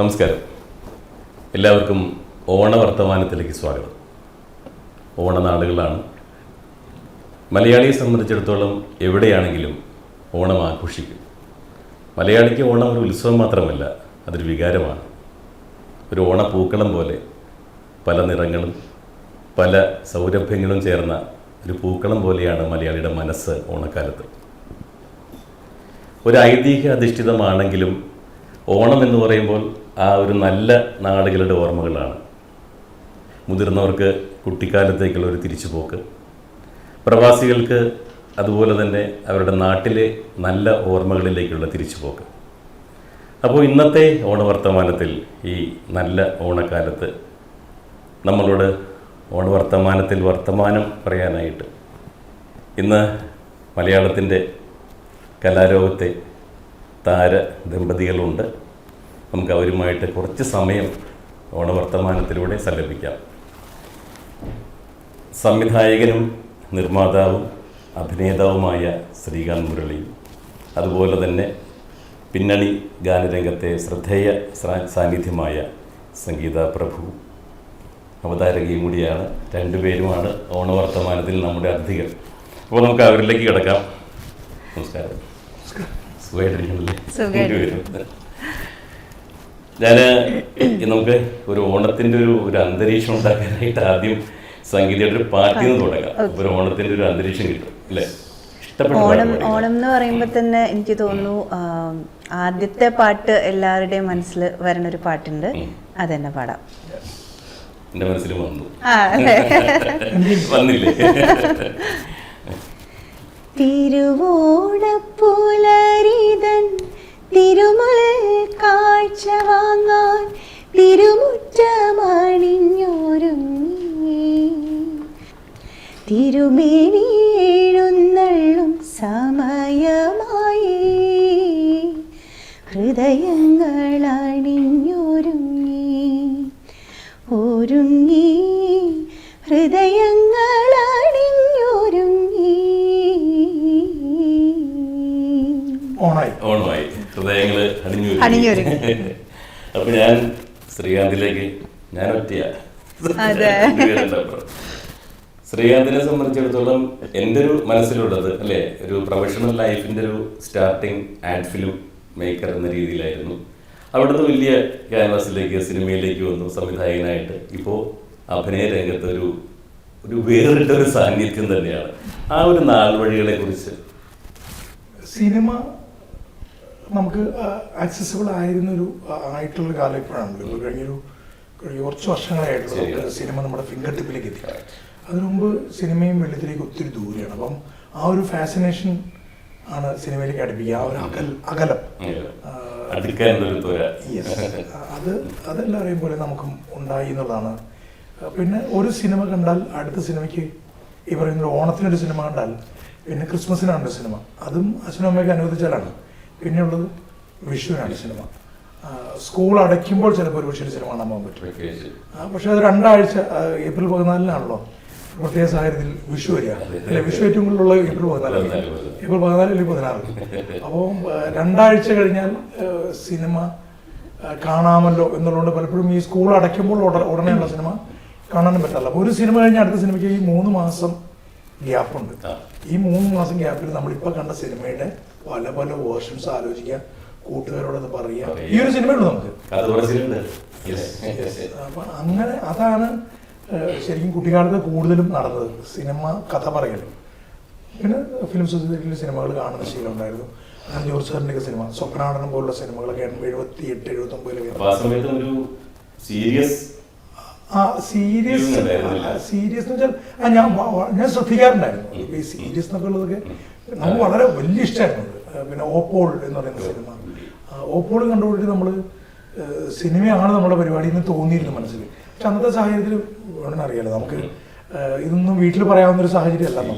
നമസ്കാരം. എല്ലാവർക്കും ഓണവർത്തമാനത്തിലേക്ക് സ്വാഗതം. ഓണനാളുകളാണ്. മലയാളിയെ സംബന്ധിച്ചിടത്തോളം എവിടെയാണെങ്കിലും ഓണം ആഘോഷിക്കും. മലയാളിക്ക് ഓണം ഒരു ഉത്സവം മാത്രമല്ല, അതൊരു വികാരമാണ്. ഒരു ഓണപ്പൂക്കളം പോലെ പല നിറങ്ങളും പല സൗരഭ്യങ്ങളും ചേർന്ന ഒരു പൂക്കളം പോലെയാണ് മലയാളിയുടെ മനസ്സ് ഓണക്കാലത്ത്. ഒരു ഐതിഹ്യ അധിഷ്ഠിതമാണെങ്കിലും ഓണം എന്ന് പറയുമ്പോൾ ആ ഒരു നല്ല നാടുകളുടെ ഓർമ്മകളാണ്. മുതിർന്നവർക്ക് കുട്ടിക്കാലത്തേക്കുള്ള ഒരു തിരിച്ചുപോക്ക്, പ്രവാസികൾക്ക് അതുപോലെ തന്നെ അവരുടെ നാട്ടിലെ നല്ല ഓർമ്മകളിലേക്കുള്ള തിരിച്ചുപോക്ക്. അപ്പോൾ ഇന്നത്തെ ഓണവർത്തമാനത്തിൽ ഈ നല്ല ഓണക്കാലത്ത് നമ്മളോട് ഓണവർത്തമാനത്തിൽ വർത്തമാനം പറയാനായിട്ട് ഇന്ന് മലയാളത്തിൻ്റെ കലാലോകത്തെ താര ദമ്പതികളുണ്ട്. നമുക്ക് അവരുമായിട്ട് കുറച്ച് സമയം ഓണവർത്തമാനത്തിലൂടെ സല്ലപിക്കാം. സംവിധായകനും നിർമ്മാതാവും അഭിനേതാവുമായ ശ്രീകാന്ത് മുരളിയും അതുപോലെ തന്നെ പിന്നണി ഗാനരംഗത്തെ ശ്രദ്ധേയ സാന്നിധ്യമായ സംഗീത പ്രഭു അവതാരകയും കൂടിയാണ്. രണ്ടുപേരുമാണ് ഓണവർത്തമാനത്തിൽ നമ്മുടെ അതിഥികൾ. അപ്പോൾ നമുക്ക് അവരിലേക്ക് കിടക്കാം. നമസ്കാരം. സുഖമായിട്ടിരിക്കണല്ലേ? ഞാൻ നമുക്ക് ഒരു ഓണത്തിൻ്റെ ഒരു അന്തരീക്ഷം ഉണ്ടാക്കാനായിട്ട് ആദ്യം സംഗീതയുടെ ഒരു പാട്ടിൽ നിന്ന് തുടങ്ങാം. ഒരു ഓണത്തിൻ്റെ ഒരു അന്തരീക്ഷം കിട്ടും അല്ലേ? ഓണം എന്ന് പറയുമ്പോൾ തന്നെ എനിക്ക് തോന്നുന്നു ആദ്യത്തെ പാട്ട് എല്ലാവരുടെയും മനസ്സിൽ വരുന്ന ഒരു പാട്ടുണ്ട്. അതെന്നെ പാടാം. എൻ്റെ മനസ്സിൽ വന്നു. വന്നില്ലേ? തിരുവോണപ്പുലരിതൻ തിരുമുൽ കാഴ്ച വാങ്ങാൻ തിരുമുറ്റമണിഞ്ഞൊരുങ്ങി തിരുമേനി എഴുന്നള്ളും സമയമായി ഹൃദയങ്ങൾ അണിഞ്ഞൊരുങ്ങി ഒരുങ്ങി ഹൃദയങ്ങൾ അണിഞ്ഞൊരുങ്ങി. ഓണമായി ഹൃദയങ്ങള് അണിഞ്ഞൊരുങ്ങി. അപ്പൊ ഞാൻ ശ്രീകാന്തിലേക്ക് ഞാൻ ഒറ്റയാ. ശ്രീകാന്തിനെ സംബന്ധിച്ചിടത്തോളം എൻ്റെ ഒരു മനസ്സിലുള്ളത് അല്ലേ, ഒരു പ്രൊഫഷണൽ ലൈഫിൻ്റെ ഒരു സ്റ്റാർട്ടിങ് ആഡ് ഫിലിം മേക്കർ എന്ന രീതിയിലായിരുന്നു. അവിടുന്ന് വലിയ ക്യാൻവാസിലേക്ക് സിനിമയിലേക്ക് വന്നു സംവിധായകനായിട്ട്. ഇപ്പോൾ അഭിനയ രംഗത്ത് ഒരു വേറിട്ടൊരു സാന്നിധ്യം തന്നെയാണ്. ആ ഒരു നാൾ വഴികളെ കുറിച്ച് സിനിമ നമുക്ക് ആക്സസിബിൾ ആയിട്ടുള്ളൊരു കാലം ഇപ്പോഴാണ്. കഴിഞ്ഞ കുറച്ച് വർഷങ്ങളായിട്ടുള്ള സിനിമ നമ്മുടെ ഫിംഗർ ടിപ്പിലേക്ക് എത്തി. അതിനു മുമ്പ് സിനിമയും വെള്ളത്തിലേക്ക് ഒത്തിരി ദൂരെയാണ്. അപ്പം ആ ഒരു ഫാസിനേഷൻ ആണ് സിനിമയിലേക്ക് അടുപ്പിക്കുക. ആ ഒരു അകലം അതെല്ലാം അറിയുമ്പോൾ നമുക്കും ഉണ്ടായി എന്നുള്ളതാണ്. പിന്നെ ഒരു സിനിമ കണ്ടാൽ അടുത്ത സിനിമയ്ക്ക് ഈ പറയുന്ന ഓണത്തിനൊരു സിനിമ കണ്ടാൽ പിന്നെ ക്രിസ്മസിനാണ് ഒരു സിനിമ, അതും അച്ഛനും അമ്മയ്ക്ക് അനുവദിച്ചാലാണ്. പിന്നെയുള്ളത് വിഷുവിനാണ് സിനിമ. സ്കൂൾ അടയ്ക്കുമ്പോൾ ചിലപ്പോൾ ഒരു പക്ഷേ സിനിമ കാണാൻ പോകാൻ പറ്റും. പക്ഷെ അത് 2 ആഴ്ച ഏപ്രിൽ 14 പ്രത്യേക സാഹചര്യത്തിൽ വിഷു വരിക അല്ലെ? വിഷു ഏറ്റവും കൂടുതലുള്ള ഏപ്രിൽ 14 ഏപ്രിൽ 14 അല്ലെങ്കിൽ 16. അപ്പോൾ 2 ആഴ്ച കഴിഞ്ഞാൽ സിനിമ കാണാമല്ലോ എന്നുള്ളതുകൊണ്ട് പലപ്പോഴും ഈ സ്കൂൾ അടയ്ക്കുമ്പോൾ ഉടനെയുള്ള സിനിമ കാണാനും പറ്റില്ല. അപ്പോൾ ഒരു സിനിമ കഴിഞ്ഞാൽ അടുത്ത സിനിമയ്ക്ക് ഈ 3 മാസം ഗ്യാപ്പുണ്ട്. ഈ 3 മാസം ഗ്യാപ്പിൽ നമ്മളിപ്പോൾ കണ്ട സിനിമയുടെ പല പല വേർഷൻസ് ആലോചിക്കുക, കൂട്ടുകാരോടത് പറയുക. ഈ ഒരു സിനിമയുള്ളൂ നമുക്ക്. അപ്പൊ അങ്ങനെ അതാണ് ശരിക്കും കുട്ടിക്കാലത്ത് കൂടുതലും നടന്നത്, സിനിമ കഥ പറയൽ. പിന്നെ ഫിലിം സൊസൈറ്റിയിലെ സിനിമകൾ കാണുന്ന ശീലം ഉണ്ടായിരുന്നു. ജോർജ് സാറിൻ്റെ സിനിമ, സ്വപ്നാടനം പോലുള്ള സിനിമകളൊക്കെ 78-79 സീരിയസ് എന്ന് വെച്ചാൽ ഞാൻ ശ്രദ്ധിക്കാറുണ്ടായിരുന്നു. ഈ സീരിയസ് എന്നൊക്കെ ഉള്ളതൊക്കെ നമുക്ക് വളരെ വലിയ ഇഷ്ടമായിരുന്നു. പിന്നെ ഓപ്പോൾ എന്ന് പറയുന്ന സിനിമ, ഓപ്പോൾ കണ്ടുപിടിച്ച് നമ്മൾ സിനിമയാണ് നമ്മുടെ പരിപാടി എന്ന് തോന്നിയിരുന്നു മനസ്സിൽ. പക്ഷെ അന്നത്തെ സാഹചര്യത്തിൽ വേണമെന്ന് അറിയാലോ, നമുക്ക് ഇതൊന്നും വീട്ടിൽ പറയാവുന്നൊരു സാഹചര്യമല്ല.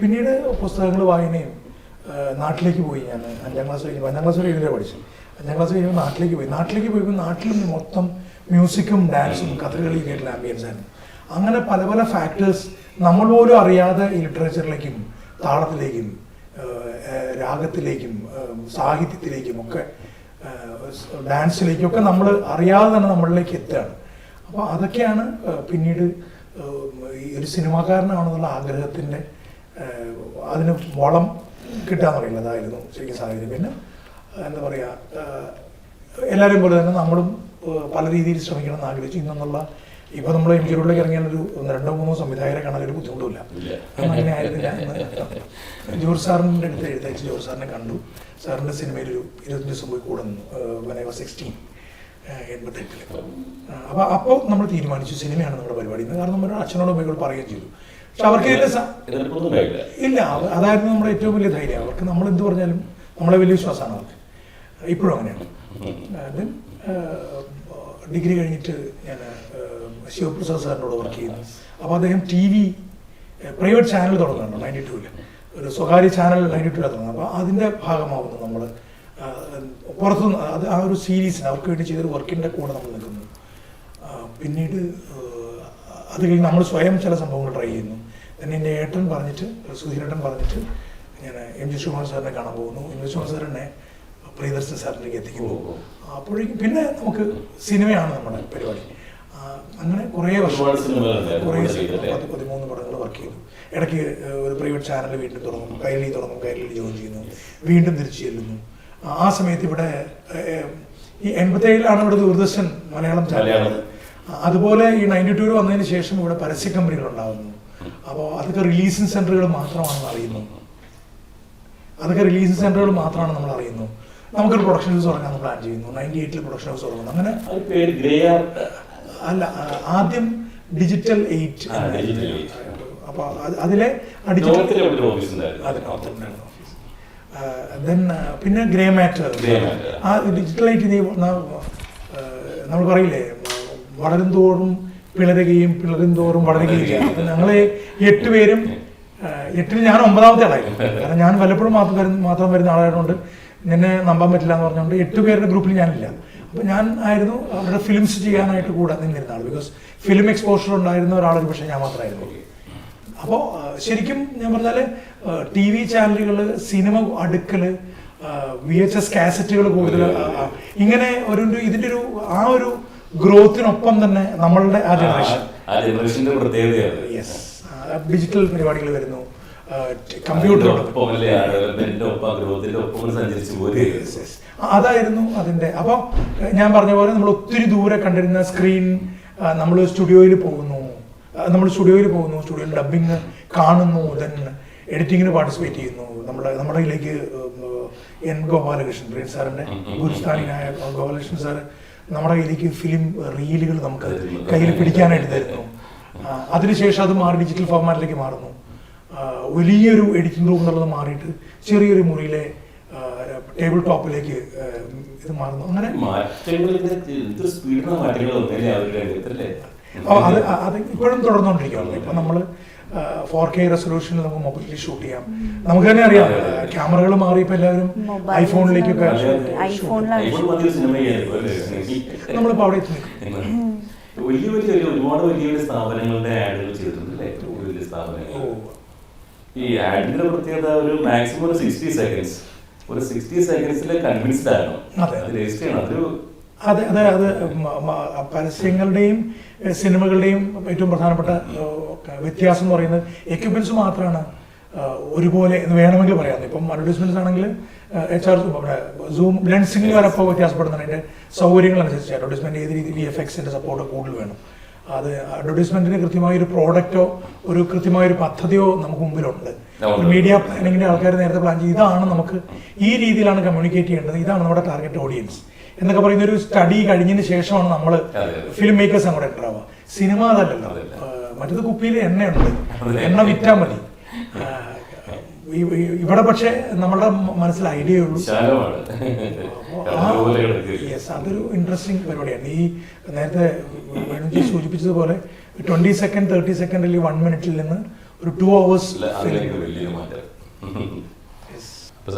പിന്നീട് പുസ്തകങ്ങൾ വായനയും നാട്ടിലേക്ക് പോയി. ഞാൻ 5ാം ക്ലാസ് കഴിഞ്ഞപ്പോൾ 5ാം ക്ലാസ് വരെ ഇതിലെ പഠിച്ചു. 5ാം ക്ലാസ് കഴിയുമ്പോൾ നാട്ടിലേക്ക് പോയപ്പോൾ നാട്ടിൽ മൊത്തം മ്യൂസിക്കും ഡാൻസും കഥകളിയും ആയിട്ടുള്ള ആംബിയൻസ് ആയിരുന്നു. അങ്ങനെ പല പല ഫാക്ടേഴ്സ് നമ്മൾ പോലും അറിയാതെ ഈ ലിറ്ററേച്ചറിലേക്കും താളത്തിലേക്കും രാഗത്തിലേക്കും സാഹിത്യത്തിലേക്കും ഒക്കെ ഡാൻസിലേക്കൊക്കെ നമ്മൾ അറിയാതെ തന്നെ നമ്മളിലേക്ക് എത്തുകയാണ്. അപ്പോൾ അതൊക്കെയാണ് പിന്നീട് ഈ ഒരു സിനിമാക്കാരനാണെന്നുള്ള ആഗ്രഹത്തിൻ്റെ അതിന് വളം കിട്ടാന്ന് പറയുന്നത് അതായിരുന്നു ശരിക്കും സാഹചര്യം. പിന്നെ എന്താ പറയുക, എല്ലാവരെയും പോലെ തന്നെ നമ്മളും പല രീതിയിൽ ശ്രമിക്കണം എന്ന് ആഗ്രഹിച്ചു. ഇന്നെന്നുള്ള ഇപ്പൊ നമ്മൾ എം ജി റോഡിലേക്ക് ഇറങ്ങിയാൽ ഒരു 2-3 സംവിധായകരെ കാണാൻ ഒരു ബുദ്ധിമുട്ടില്ല. അങ്ങനെ ആയിരുന്നില്ല. ജോർജ് സാറിൻ്റെ അടുത്ത് എഴുതയച്ച് ജോർജ് സാറിനെ കണ്ടു. സാറിൻ്റെ സിനിമയിൽ ഒരു 25 ദിവസം പോയി കൂടെ നിന്നു. 16 88. അപ്പോൾ നമ്മൾ തീരുമാനിച്ചു സിനിമയാണ് നമ്മുടെ പരിപാടി എന്ന്. കാരണം നമ്മുടെ അച്ഛനോടും അമ്മയോട് പറയുകയും ചെയ്തു. പക്ഷെ അവർക്ക് ഇല്ല, അതായിരുന്നു നമ്മുടെ ഏറ്റവും വലിയ ധൈര്യം. അവർക്ക് നമ്മൾ എന്ത് പറഞ്ഞാലും നമ്മളെ വലിയ വിശ്വാസമാണ് അവർക്ക്. ഇപ്പോഴും അങ്ങനെയാണ്. ദെൻ ഡിഗ്രി കഴിഞ്ഞിട്ട് ഞാൻ ശിവപ്രസാദ് സാറിനോട് വർക്ക് ചെയ്യുന്നു. അപ്പോൾ അദ്ദേഹം TV പ്രൈവറ്റ് ചാനൽ തുടങ്ങുന്നുണ്ട് 92-ൽ, ഒരു സ്വകാര്യ ചാനൽ 92-ൽ തുടങ്ങുന്നത്. അപ്പോൾ അതിൻ്റെ ഭാഗമാവുന്നു നമ്മൾ പുറത്തുനിന്ന് അത് ആ ഒരു സീരീസിന് അവർക്ക് വേണ്ടി ചെയ്തൊരു വർക്കിൻ്റെ കൂടെ നമ്മൾ നിൽക്കുന്നു. പിന്നീട് അത് കഴിഞ്ഞ് നമ്മൾ സ്വയം ചില സംഭവങ്ങൾ ട്രൈ ചെയ്യുന്നു. പിന്നെ എൻ്റെ ഏട്ടൻ പറഞ്ഞിട്ട്, സുധീരേട്ടൻ പറഞ്ഞിട്ട് ഞാൻ എം ജി ശ്രീകുമാർ സാറിനെ കാണാൻ പോകുന്നു. എം ജി ശ്രീകുമാർ സാറിനെ പ്രിയദർശൻ സാറിലേക്ക് എത്തിക്കുന്നു. അപ്പോഴേക്കും പിന്നെ നമുക്ക് സിനിമയാണ് നമ്മുടെ പരിപാടി. അങ്ങനെ കുറേ വർഷം 13 പടങ്ങൾ വർക്ക് ചെയ്തു. ഇടയ്ക്ക് ഒരു പ്രൈവറ്റ് ചാനൽ വീണ്ടും തുടങ്ങും, കൈരളി തുടങ്ങും, കൈരളി ജോയിൻ ചെയ്യുന്നു, വീണ്ടും തിരിച്ചു ചെല്ലുന്നു. ആ സമയത്ത് ഇവിടെ ഈ 87-ലാണ് ഇവിടെ ദൂരദർശൻ മലയാളം ചാനൽ. അതുപോലെ ഈ 92-ൽ വന്നതിന് ശേഷം ഇവിടെ പരസ്യ കമ്പനികൾ ഉണ്ടാകുന്നു. അപ്പോൾ അതൊക്കെ റിലീസിങ് സെന്ററുകൾ മാത്രമാണെന്ന് അറിയുന്നു. നമ്മൾ അറിയുന്നു. നമുക്കൊരു പ്രൊഡക്ഷൻ ഹൗസ് തുടങ്ങാൻ പ്ലാൻ ചെയ്യുന്നു. 98-ൽ പ്രൊഡക്ഷൻ ഹൗസ് തുടങ്ങുന്നു. അങ്ങനെ അല്ല, ആദ്യം ഡിജിറ്റൽ 8. അപ്പൊ അതിലെ പിന്നെ ഗ്രേ മാറ്റർ. ആ ഡിജിറ്റൽ 8 നമ്മൾ പറയില്ലേ, വളരും തോറും പിളരുകയും പിളരും തോറും വളരുകയും. അപ്പൊ ഞങ്ങള് 8 പേരും 8-ൽ ഞാൻ 9ാമത്തെ ആളായിരുന്നു. കാരണം ഞാൻ വല്ലപ്പോഴും മാത്രം വരുന്ന ആളായതുകൊണ്ട് എന്നെ നമ്പാൻ പറ്റില്ല എന്ന് പറഞ്ഞുകൊണ്ട് 8 പേരുടെ ഗ്രൂപ്പിൽ ഞാനില്ല. അപ്പോൾ ഞാൻ ആയിരുന്നു അവരുടെ ഫിലിംസ് ചെയ്യാനായിട്ട് കൂടെ നിന്നിരുന്ന ആൾ. ബിക്കോസ് ഫിലിം എക്സ്പോഷർ ഉണ്ടായിരുന്ന ഒരാളൊരു പക്ഷേ ഞാൻ മാത്രമായിരുന്നു. അപ്പോൾ ശരിക്കും ഞാൻ പറഞ്ഞാൽ TV ചാനലുകൾ, സിനിമ അടുക്കല്, VHS കാസറ്റുകൾ കൂടുതൽ, ഇങ്ങനെ ഇതിൻ്റെ ആ ഒരു ഗ്രോത്തിനൊപ്പം തന്നെ നമ്മളുടെ ആ ജനറേഷന്റെ പ്രത്യേകതയാണ്. യെസ്, ഡിജിറ്റൽ പരിപാടികൾ വരുന്നു, കമ്പ്യൂട്ടർ. അതായിരുന്നു അതിൻ്റെ. അപ്പം ഞാൻ പറഞ്ഞ പോലെ നമ്മൾ ഒത്തിരി ദൂരെ കണ്ടിരുന്ന സ്ക്രീൻ, നമ്മൾ സ്റ്റുഡിയോയിൽ പോകുന്നു, സ്റ്റുഡിയോയിൽ ഡബിങ് കാണുന്നു, ദെൻ എഡിറ്റിങ്ങിന് പാർട്ടിസിപ്പേറ്റ് ചെയ്യുന്നു. നമ്മുടെ ഇതിലേക്ക് N. ഗോപാലകൃഷ്ണൻ, പ്രിയൻ സാറിൻ്റെ ഗുരുസ്ഥാനിയായ ഗോപാലകൃഷ്ണൻ സാറ് നമ്മുടെ കയ്യിലേക്ക് ഫിലിം റീലുകൾ നമുക്ക് കയ്യിൽ പിടിക്കാനായിട്ട് തരുന്നു. അതിനുശേഷം അത് മാറി ഡിജിറ്റൽ ഫോർമാറ്റിലേക്ക് മാറുന്നു. വലിയൊരു എഡിറ്റിംഗ് റൂം എന്നുള്ളത് മാറിയിട്ട് ചെറിയൊരു മുറിയിലെ ടേബിൾ ടോപ്പിലേക്ക് ഇത് മാറുന്നു. അങ്ങനെ അത് ഇപ്പോഴും തുടർന്നുകൊണ്ടിരിക്കുകയാണ്. ഇപ്പൊ നമ്മൾ 4K റെസൊല്യൂഷനിൽ നമുക്ക് മൊബൈലിൽ ഷൂട്ട് ചെയ്യാം. നമുക്ക് തന്നെ അറിയാം, ക്യാമറകൾ മാറി ഇപ്പൊ എല്ലാവരും ഐഫോണിലേക്കൊക്കെ നമ്മളിപ്പോ അവിടെ എത്തി. ഒരുപാട് വലിയ സ്ഥാപനങ്ങളുടെ ആഡുകൾ ചെയ്തിട്ടുണ്ട്. വലിയ സ്ഥാപനങ്ങൾ ഈ ആഡിന്റെ പ്രത്യേകത ഒരു മാക്സിമം ഒരു 60 സെക്കൻഡ്സ്, ഒരു 60 സെക്കൻഡ്സിൽ കൺവിൻസ്ഡ് ആണ് രജിസ്റ്റർ ചെയ്യണം. അതൊരു അതെ, അത് പരസ്യങ്ങളുടെയും സിനിമകളുടെയും ഏറ്റവും പ്രധാനപ്പെട്ട വ്യത്യാസം എന്ന് പറയുന്നത് എക്യുപ്മെന്റ്സ് മാത്രമാണ് ഒരുപോലെ എന്ന് വേണമെങ്കിൽ പറയാം. ഇപ്പം അഡ്വർടൈസ്മെന്റ്സ് ആണെങ്കിൽ സൂം ലെൻസിംഗ് വരെ ഇപ്പോൾ വ്യത്യാസപ്പെടുന്നുണ്ട്. അതിന്റെ സൗകര്യങ്ങൾ അനുസരിച്ച് അഡ്വർടൈസ്മെന്റ് ഏത് രീതി VFX-ന്റെ സപ്പോർട്ട് കൂടുതൽ വേണം. അത് അഡ്വർടൈസ്മെന്റിന് കൃത്യമായൊരു പ്രോഡക്റ്റോ ഒരു കൃത്യമായൊരു പദ്ധതിയോ നമുക്ക് മുമ്പിലുണ്ട്. മീഡിയ പ്ലാനിങ്ങിന്റെ ആൾക്കാർ നേരത്തെ പ്ലാൻ ചെയ്ത് ഇതാണ് നമുക്ക് ഈ രീതിയിലാണ് കമ്മ്യൂണിക്കേറ്റ് ചെയ്യേണ്ടത്, ഇതാണ് നമ്മുടെ ടാർഗറ്റ് ഓഡിയൻസ് എന്നൊക്കെ പറയുന്ന ഒരു സ്റ്റഡി കഴിഞ്ഞതിന് ശേഷമാണ് നമ്മൾ ഫിലിം മേക്കേഴ്സ് അങ്ങോട്ട് എൻ്റർ ആവുക. സിനിമ അതല്ലല്ലോ, മറ്റത് കുപ്പിയിൽ എണ്ണയുണ്ട്, എണ്ണ വിറ്റാൽ മതി. ഇവിടെ പക്ഷെ നമ്മളുടെ മനസ്സിൽ ഐഡിയ ഉള്ളൂ. യെസ്, അതൊരു ഇൻട്രസ്റ്റിംഗ് പരിപാടിയാണ്. ഈ നേരത്തെ വേണുജി സൂചിപ്പിച്ചതുപോലെ 20 സെക്കൻഡ് 30 സെക്കൻഡ് അല്ലെങ്കിൽ 1 മിനിറ്റിൽ നിന്ന് ഒരു 2 hours.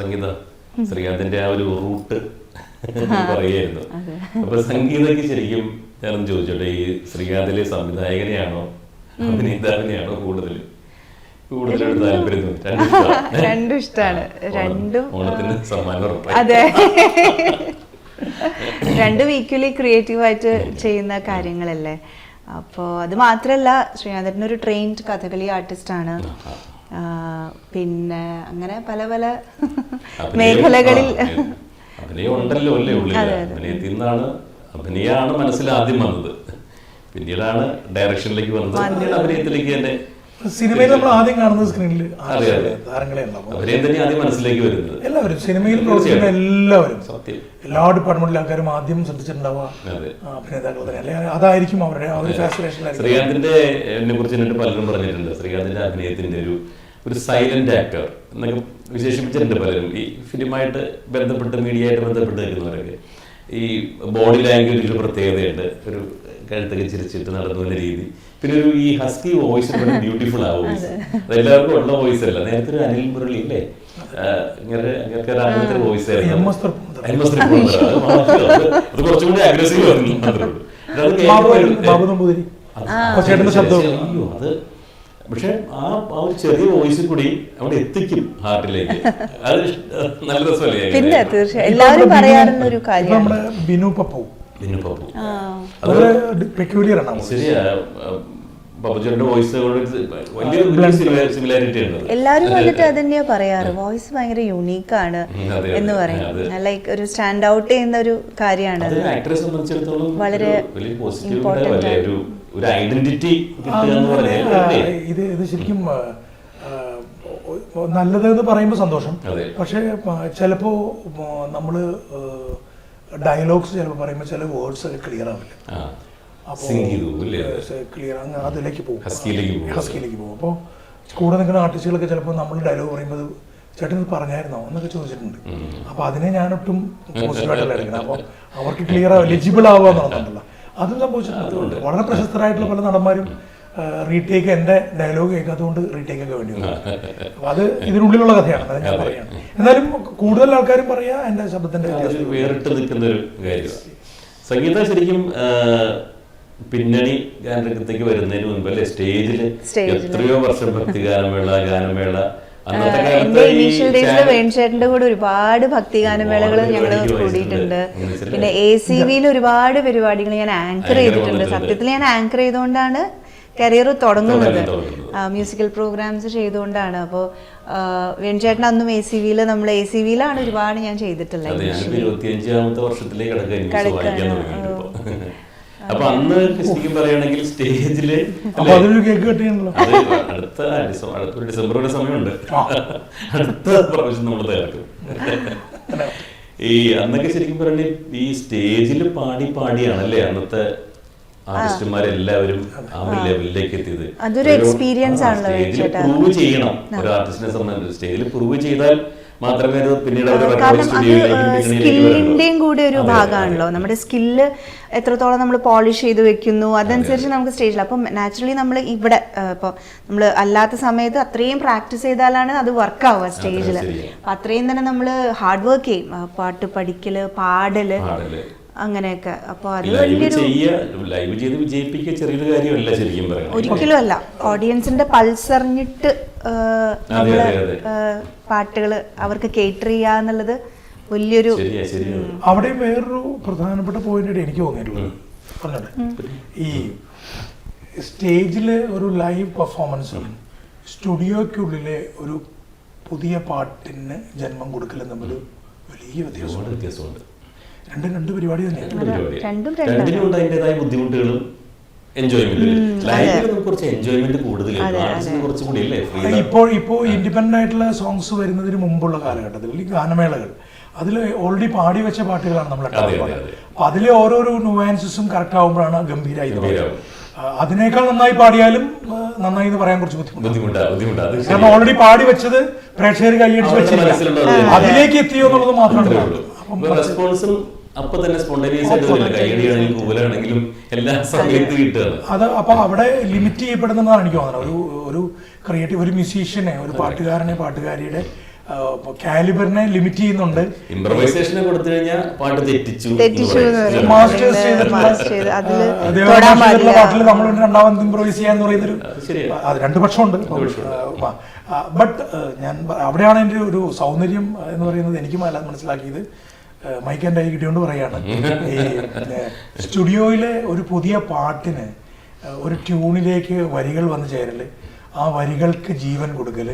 സംഗീത ശ്രീകാന്തിന്റെ ആ ഒരു റൂട്ട് പറയായിരുന്നു. അപ്പൊ സംഗീതയ്ക്ക് ശരിക്കും ഞാനൊന്ന് ചോദിച്ചോട്ടെ, ഈ ശ്രീകാന്തിലെ സംവിധായകനെയാണോ അഭിനേതാവിനെയാണോ കൂടുതലായിട്ട് താല്പര്യം? രണ്ടും ഇഷ്ടമാണ്. രണ്ടും ഓണത്തിന് സമ്മാനം. അതെ, രണ്ടും ഈക്വലി ക്രിയേറ്റീവായിട്ട് ചെയ്യുന്ന കാര്യങ്ങളല്ലേ. അപ്പോൾ അത് മാത്രമല്ല, ശ്രീനാഥേട്ടൻ ഒരു ട്രെയിൻഡ് കഥകളി ആർട്ടിസ്റ്റാണ്. പിന്നെ അങ്ങനെ പല പല മേഖലകളിൽ അഭിനയം ഉണ്ടല്ലോ അല്ലേ ഉള്ളിൽ. അഭിനയത്തിൽ നിന്നാണ് അഭിനയമാണ് മനസ്സിൽ ആദ്യം വന്നത്, പിന്നീടാണ് ഡയറക്ഷനിലേക്ക് വന്നത്, അഭിനയത്തിലേക്ക് തന്നെ. സിനിമയിൽ നമ്മൾ ആദ്യം കാണുന്നത് സ്ക്രീനിൽ താരങ്ങളെ അഭിനയം തന്നെ ആദ്യം മനസ്സിലേക്ക് വരുന്നത്. എല്ലാവരും സിനിമയിൽ പ്രവർത്തിക്കുന്ന എല്ലാവരും, എല്ലാ ഡിപ്പാർട്ട്മെന്റിലെ ആൾക്കാരും ആദ്യം ശ്രദ്ധിച്ചിട്ടുണ്ടാവുക അഭിനേതാക്കൾ തന്നെ, അല്ലെങ്കിൽ അതായിരിക്കും അവരുടെ ആ ഒരു ഫാസിനേഷൻ. ശ്രീകാന്തിന്റെ കുറിച്ച് എന്നിട്ട് പലരും പറഞ്ഞിട്ടുണ്ട്, ശ്രീകാന്തിന്റെ അഭിനയത്തിന്റെ ഒരു സൈലന്റ് ആക്ടർ എന്നൊക്കെ വിശേഷിപ്പിച്ചിട്ടുണ്ട് പലരും. ഈ ഫിലിമായിട്ട് ബന്ധപ്പെട്ട് മീഡിയയായിട്ട് ബന്ധപ്പെട്ട് നിൽക്കുന്നവരൊക്കെ ഈ ബോഡി ലാംഗ്വേജ് ഒരു പ്രത്യേകതയുണ്ട്, ഒരു കഴുത്തൊക്കെ ചിരിച്ചിട്ട് നടന്നുന്ന രീതി, പിന്നെ ഒരു ഈ ഹസ്കി വോയിസ് ബ്യൂട്ടിഫുൾ ആ വോയിസ്, അതെല്ലാവർക്കും ഉള്ള വോയിസ് അല്ല. നേരത്തെ ഒരു അനിൽ മുരളി ഇല്ലേ, ഇങ്ങനെ വോയിസ് ആയിരുന്നു, അത് കുറച്ചും കൂടി അഗ്രസീവ് ആയിരുന്നു. അത് പക്ഷെ ആ ഒരു ചെറിയ വോയിസിൽ കൂടി അവിടെ എത്തിക്കും ഹാർട്ടിലേക്ക്. അത് നല്ല രസമല്ലേ. പിന്നെ തീർച്ചയായും എല്ലാവരും പറയാറുള്ള ഒരു കാര്യം ബിനു പപ്പു ശരിയാ, പപ്പുചേട്ടന്റെ വോയിസ് വലിയ സിമിലാരിറ്റി ഉണ്ട്. എല്ലാരും വന്നിട്ട് അത് തന്നെയാ പറയാറ്, വോയിസ് ഭയങ്കര യുണീക്കാണ് എന്ന് പറയും. ലൈക്ക് ഒരു സ്റ്റാൻഡ് ഔട്ട് ചെയ്യുന്ന ഒരു കാര്യമാണ്. ആക്ടറെ സംബന്ധിച്ചിടത്തോളം വളരെ ഇമ്പോർട്ടന്റ് ഒരു ഐഡന്റിറ്റി കിട്ടുക എന്ന് പറഞ്ഞാൽ ഇത് ശരിക്കും നല്ലതെന്ന് പറയുമ്പോൾ സന്തോഷം. പക്ഷെ ചിലപ്പോ നമ്മള് ഡയലോഗ്സ് ചിലപ്പോൾ പറയുമ്പോൾ ചില വേർഡ്സ് ഒക്കെ ക്ലിയർ ആവില്ല. ക്ലിയർ അങ്ങ് അതിലേക്ക് പോകും, ഹസ്കിയിലേക്ക് പോകും. അപ്പോൾ കൂടെ നിൽക്കുന്ന ആർട്ടിസ്റ്റുകളൊക്കെ ചിലപ്പോൾ നമ്മൾ ഡയലോഗ് പറയുമ്പോൾ ചേട്ടൻ പറഞ്ഞായിരുന്നോ എന്നൊക്കെ ചോദിച്ചിട്ടുണ്ട്. അപ്പൊ അതിനെ ഞാനൊട്ടും പോസിറ്റീവായിട്ടല്ല എടുക്കുന്നത്. അപ്പോൾ അവർക്ക് ക്ലിയർ എലിജിബിൾ ആവുക എന്നുള്ളതുണ്ടല്ലോ, അതും സംഭവിച്ചിട്ടുണ്ട്. വളരെ പ്രശസ്തരായിട്ടുള്ള പല നടന്മാരും റീടേക്ക് എന്റെ ഡയലോഗ് കേൾക്കാത്തതുകൊണ്ട് റീടേക്ക് ഒക്കെ വേണ്ടി വന്നു. അപ്പൊ അത് ഇതിനുള്ളിലുള്ള കഥയാണ്, അത് ഞാൻ പറയാണ്. എന്നാലും കൂടുതൽ ആൾക്കാരും പറയാ എന്റെ ശബ്ദത്തിന്റെ വേറിട്ട് നിൽക്കുന്ന ഒരു കാര്യം. സംഗീത ശരിക്കും പിന്നണി ഗാനരംഗത്തേക്ക് വരുന്നതിന് മുൻപ് അല്ലെ സ്റ്റേജിൽ എത്രയോ വർഷം ഭക്തിഗാനമേള, ഗാനമേള, എന്റെ ഇനീഷ്യൽ ഡേയ്സിൽ വേണുചേട്ടന്റെ കൂടെ ഒരുപാട് ഭക്തിഗാനമേളകൾ ഞങ്ങൾ കൂടിയിട്ടുണ്ട്. പിന്നെ ACVയിൽ ഒരുപാട് പരിപാടികൾ ഞാൻ ആങ്കർ ചെയ്തിട്ടുണ്ട്. സത്യത്തിൽ ഞാൻ ആങ്കർ ചെയ്തുകൊണ്ടാണ് കരിയർ തുടങ്ങുന്നത്, മ്യൂസിക്കൽ പ്രോഗ്രാംസ് ചെയ്തുകൊണ്ടാണ്. അപ്പോൾ വേണുചേട്ടൻ അന്നും ACVയിൽ നമ്മൾ ACVയിലാണ് ഒരുപാട് ഞാൻ ചെയ്തിട്ടുള്ളത്. അപ്പൊ അന്ന് ശരിക്കും പറയുകയാണെങ്കിൽ സ്റ്റേജില് അടുത്ത ഡിസംബർ വരെ സമയമുണ്ട്, അടുത്ത പ്രാവശ്യം നമ്മൾ തയ്യാറാക്കും. ഈ അന്നൊക്കെ ശരിക്കും പറഞ്ഞ ഈ സ്റ്റേജിൽ പാടിയാണല്ലേ അന്നത്തെ ആർട്ടിസ്റ്റുമാരെല്ലാവരും ആ ലെവലിലേക്ക് എത്തിയത്. അതൊരു എക്സ്പീരിയൻസ് ആണല്ലോ. സ്റ്റേജിൽ പ്രൂവ് ചെയ്യണം, ഒരു ആർട്ടിസ്റ്റിനെ സംബന്ധിച്ച് സ്റ്റേജിൽ പ്രൂവ് ചെയ്താൽ മാത്രമേ പിന്നീട് സ്കില്ലിന്റെയും കൂടി ഒരു ഭാഗമാണല്ലോ. നമ്മുടെ സ്കില്ല് എത്രത്തോളം നമ്മൾ പോളിഷ് ചെയ്ത് വെക്കുന്നു അതനുസരിച്ച് നമുക്ക് സ്റ്റേജിൽ. അപ്പം നാച്ചുറലി നമ്മൾ ഇവിടെ ഇപ്പോൾ നമ്മൾ അല്ലാത്ത സമയത്ത് അത്രയും പ്രാക്ടീസ് ചെയ്താലാണ് അത് വർക്ക് ആവുക സ്റ്റേജിൽ. അപ്പം അത്രയും തന്നെ നമ്മൾ ഹാർഡ് വർക്ക് ചെയ്യും, പാട്ട് പഠിക്കല്, പാടല്, അങ്ങനെയൊക്കെ. അപ്പോൾ അത് വലിയൊരു ഒരിക്കലും അല്ല. ഓഡിയൻസിന്റെ പൾസ് അറിഞ്ഞിട്ട് നമ്മള് പാട്ടുകള് അവർക്ക് കേറ്റർ ചെയ്യുക എന്നുള്ളത് വലിയൊരു. അവിടെ വേറൊരു പ്രധാനപ്പെട്ട പോയിന്റ് എനിക്ക് തോന്നിയിട്ടുള്ളത് പറഞ്ഞോട്ടെ, ഈ സ്റ്റേജിലെ ഒരു ലൈവ് പെർഫോമൻസും സ്റ്റുഡിയോക്കുള്ളിലെ ഒരു പുതിയ പാട്ടിന് ജന്മം കൊടുക്കലും തമ്മിൽ വലിയ വ്യത്യാസമുണ്ട്. രണ്ട് പരിപാടി തന്നെയാണ്. ബുദ്ധിമുട്ടുകളും ഇപ്പോ ഇൻഡിപെൻഡന്റ് ആയിട്ടുള്ള സോങ്സ് വരുന്നതിന് മുമ്പുള്ള കാലഘട്ടത്തിൽ ഈ ഗാനമേളകൾ അതിൽ ഓൾറെഡി പാടി വെച്ച പാട്ടുകളാണ് നമ്മൾ അപ്പൊ അതിലെ ഓരോരോ നുവാൻസസും കറക്റ്റ് ആവുമ്പോഴാണ് ഗംഭീരായി. അതിനേക്കാൾ നന്നായി പാടിയാലും നന്നായി എന്ന് പറയാൻ കുറച്ച് ബുദ്ധിമുട്ടാണ്. കാരണം ഓൾറെഡി പാടി വെച്ചത് പ്രേക്ഷകർ കൈയടിച്ച് വെച്ചില്ല, അതിലേക്ക് എത്തിയോ എന്നുള്ളത് മാത്രമേ. അപ്പൊ തന്നെ സ്പോണ്ടേനിയസ് ആയിട്ട് കൈയടിയാണെങ്കിലും കൂലാണെങ്കിലും എല്ലാ സമയത്ത് കിട്ടുകയാണ്. അത് അപ്പൊ അവിടെ ലിമിറ്റ് ചെയ്യപ്പെടുന്നതാണ് എനിക്ക് തോന്നുന്നത്. ഒരു ക്രിയേറ്റീവ്, ഒരു മ്യൂസീഷ്യനെ, ഒരു പാട്ടുകാരിയുടെ കാലിബറിനെ ലിമിറ്റ് ചെയ്യുന്നുണ്ട്. ഇംപ്രവൈസേഷനെ കൊടുത്തു കഴിഞ്ഞാൽ പാട്ട് തെറ്റിച്ചു. മാസ്റ്റേഴ്സ് പാട്ടിൽ നമ്മൾ രണ്ടാമത് ഇംപ്രവൈസ് ചെയ്യാന്ന് പറയുന്നൊരു അത് രണ്ടു പക്ഷമുണ്ട്. ബട്ട് ഞാൻ അവിടെയാണ് എൻ്റെ ഒരു സൗന്ദര്യം എന്ന് പറയുന്നത് എനിക്ക് മനസ്സിലാക്കിയത്. മൈക്ക് എൻ്റെ കൈ കിട്ടിയോണ്ട് പറയാണ്, ഈ സ്റ്റുഡിയോയിലെ ഒരു പുതിയ പാട്ടിന് ഒരു ട്യൂണിലേക്ക് വരികൾ വന്ന് ചേരൽ, ആ വരികൾക്ക് ജീവൻ കൊടുക്കൽ,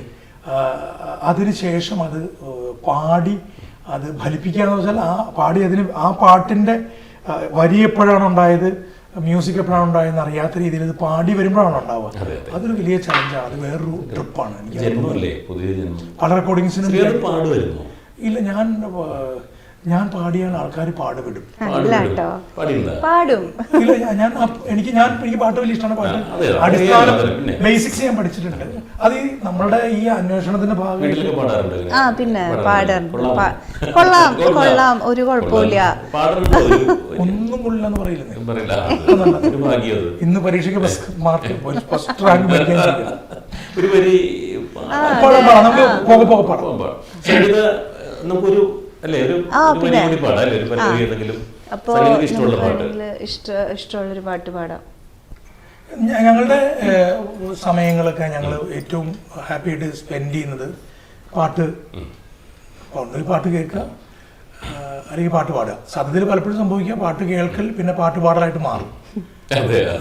അതിനുശേഷം അത് പാടി അത് ഫലിപ്പിക്കാന്ന് വെച്ചാൽ ആ പാട്ടിൻ്റെ വരി എപ്പോഴാണ് ഉണ്ടായത്, മ്യൂസിക് എപ്പോഴാണ് ഉണ്ടായതെന്ന് അറിയാത്ത രീതിയിൽ ഇത് പാടി വരുമ്പോഴാണ് ഉണ്ടാവുക. അതൊരു വലിയ ചലഞ്ചാണ്. അത് വേറൊരു ട്രിപ്പാണ്. പല റെക്കോർഡിങ്സിനും ഇല്ല, ഞാൻ പാടിയാൽ ആൾക്കാർ പാടുപെടും. പാടും. ഇല്ല, എനിക്ക് പാട്ട് വലിയ ഇഷ്ടമാണ്. പാട്ട് അടിസ്ഥാന ബേസിക്സ് ഞാൻ പഠിച്ചിട്ടുണ്ട്. അത് നമ്മളുടെ ഈ അന്വേഷണത്തിന്റെ ഭാഗമായിട്ട് പിന്നെ പാടാറുണ്ട്. കൊള്ളാം, ഒരു കുഴപ്പമില്ല. ഒന്നും കൊള്ളില്ലെന്ന് പറയില്ല. ഇന്ന് പരീക്ഷയ്ക്ക് ഫസ്റ്റ് റാങ്ക് മേടിക്കാൻ നമുക്കൊരു ഇഷ്ടമുള്ളൊരു പാട്ട് പാടാം. ഞങ്ങളുടെ സമയങ്ങളൊക്കെ ഞങ്ങൾ ഏറ്റവും ഹാപ്പി ആയിട്ട് സ്പെൻഡ് ചെയ്യുന്നത് പാട്ട് കേൾക്കുക അല്ലെങ്കിൽ പാട്ട് പാടുക. സത്യത്തിൽ പലപ്പോഴും സംഭവിക്കുക പാട്ട് കേൾക്കൽ പിന്നെ പാട്ട് പാടലായിട്ട് മാറും.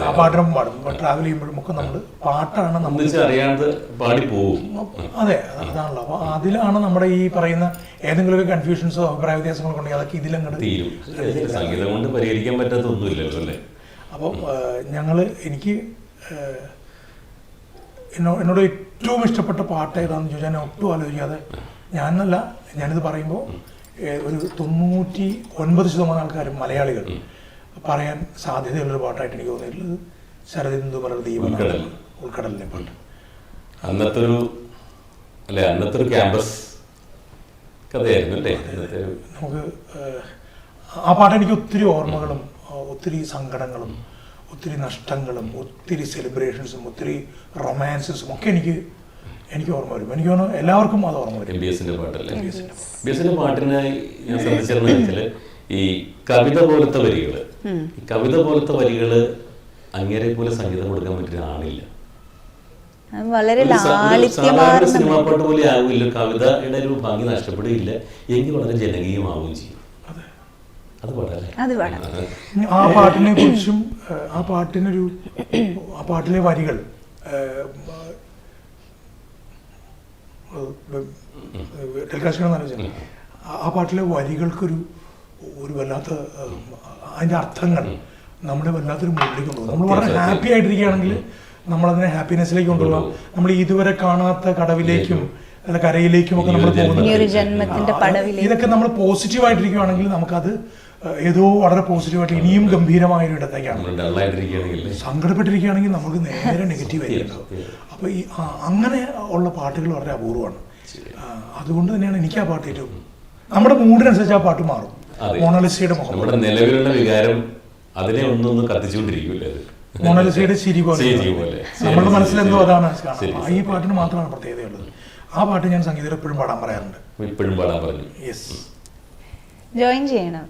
ആ പാട്ടിനും പാടും. ട്രാവൽ ചെയ്യുമ്പോഴും ഒക്കെ നമ്മൾ പാട്ടാണ് നമ്മൾ അറിയാതെ പാടി പോകും. അതെ, അതാണല്ലോ. അപ്പൊ അതിലാണ് നമ്മുടെ ഈ പറയുന്ന ഏതെങ്കിലുമൊക്കെ കൺഫ്യൂഷൻസോ അഭിപ്രായ വ്യത്യാസങ്ങളൊക്കെ ഉണ്ടെങ്കിൽ അതൊക്കെ ഇതിലങ്ങോട്ട് സംഗീതം കൊണ്ട് പരിഹരിക്കാൻ പറ്റാത്തൊന്നുമില്ലല്ലോ അല്ലേ. അപ്പം എനിക്ക് എന്നോട് ഏറ്റവും ഇഷ്ടപ്പെട്ട പാട്ട് ഏതാണെന്ന് ചോദിച്ചാൽ ഞാൻ ഒട്ടും ആലോചിക്കാതെ ഞാനിത് പറയുമ്പോൾ ഒരു 99% ആൾക്കാരും മലയാളികൾ പറയാൻ സാധ്യതയുള്ളൊരു പാട്ടായിട്ട് എനിക്ക് തോന്നിയിട്ടുള്ളത് ശരദിന്ദു മലർദീപ ഉൾക്കടലിലെ പാട്ട്. അന്നത്തെ ഒരു ക്യാമ്പസ് കഥയായിരുന്നു അല്ലേ. നമുക്ക് ആ പാട്ട് എനിക്ക് ഒത്തിരി ഓർമ്മകളും ഒത്തിരി സങ്കടങ്ങളും ഒത്തിരി നഷ്ടങ്ങളും ഒത്തിരി സെലിബ്രേഷൻസും ഒത്തിരി റൊമാൻസസും ഒക്കെ എനിക്ക് ഓർമ്മ വരും. എനിക്ക് തോന്നുന്നു എല്ലാവർക്കും അത് ഓർമ്മ വരും. ബി.എസിന്റെ പാട്ടിനായി ഞാൻ ശ്രദ്ധിച്ചിരുന്ന ഈ കവിത പോലത്തെ വരികള് അങ്ങേരെ പോലെ സംഗീതം കൊടുക്കാൻ പറ്റുന്ന ആളില്ല. വളരെ സിനിമാ പാട്ട് പോലെ ആവില്ല. കവിതയുടെ ഒരു ഭംഗി നഷ്ടപ്പെടുകയില്ല, എങ്കിൽ വളരെ ജനകീയമാവുകയും ചെയ്യും. അത് പാടാം. ആ പാട്ടിനെ കുറിച്ചും ആ പാട്ടിലെ വരികൾ ടെലികാസ്റ്റ് ആ പാട്ടിലെ വരികൾക്കൊരു വല്ലാത്ത അതിൻ്റെ അർത്ഥങ്ങൾ നമ്മുടെ വല്ലാത്തൊരു മുകളിലേക്ക് കൊണ്ടുപോകും. നമ്മൾ വളരെ ഹാപ്പി ആയിട്ടിരിക്കുകയാണെങ്കിൽ നമ്മളതിനെ ഹാപ്പിനെസ്സിലേക്ക് കൊണ്ടുപോകാം. നമ്മൾ ഇതുവരെ കാണാത്ത കടവിലേക്കും അല്ല കരയിലേക്കും ഒക്കെ നമ്മൾ പോകുന്നത്. ഇതൊക്കെ നമ്മൾ പോസിറ്റീവായിട്ടിരിക്കുകയാണെങ്കിൽ നമുക്കത് ഏതോ വളരെ പോസിറ്റീവായിട്ട് ഇനിയും ഗംഭീരമായൊരു ഇടത്തേക്കാണ്. സങ്കടപ്പെട്ടിരിക്കുകയാണെങ്കിൽ നമുക്ക് നേരെ നെഗറ്റീവ് ആയിട്ടുണ്ടാവും. അപ്പോൾ ഈ അങ്ങനെ ഉള്ള പാട്ടുകൾ വളരെ അപൂർവമാണ്. അതുകൊണ്ട് തന്നെയാണ് എനിക്ക് ആ പാട്ട് ഏറ്റവും നമ്മുടെ മൂഡിനനുസരിച്ച് ആ പാട്ട് മാറും. മൊണാലിസയുടെ മുഖം, നമ്മുടെ നിലവിലുള്ള വികാരം അതിനെ ഒന്നൊന്ന് കത്തിച്ചുകൊണ്ടിരിക്കുമല്ലേ. മൊണാലിസയുടെ ചിരി പോലെ നമ്മുടെ മനസ്സിലെന്തോ അതാണ്. ഈ പാട്ടിന് മാത്രമാണ് പ്രത്യേകതയുള്ളത്. ആ പാട്ട് ഞാൻ സംഗീതം എപ്പോഴും പാടാൻ പറയാറുണ്ട്. ഇപ്പോഴും പാടാൻ പറഞ്ഞു. യെസ്, ജോയിൻ ചെയ്യണം.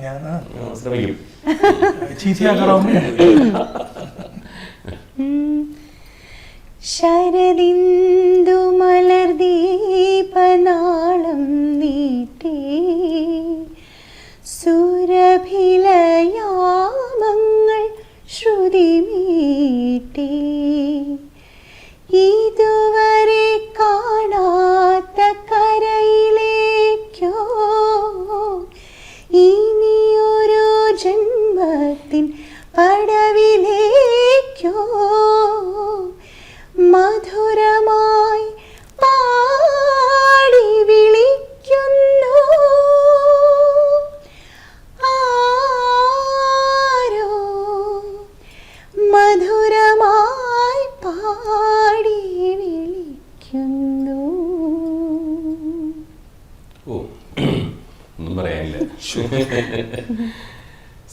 ഞാൻ ശ്രമിക്കും. ശരദിന്ദു മലർദീപനാളം നീട്ടി സുരഭിലയാമങ്ങൾ ശ്രുതി മീട്ടി ഇതുവരെ കാണാത്ത കരയിലേക്കോ ഇനിയൊരു ജന്മത്തിൻ പടവിലേക്കോ മധുരമായി പാടി വിളിക്കുന്നു ആരോ മധുരമായി പാടി വിളിക്കുന്നു. ഒന്നും പറയാനില്ല.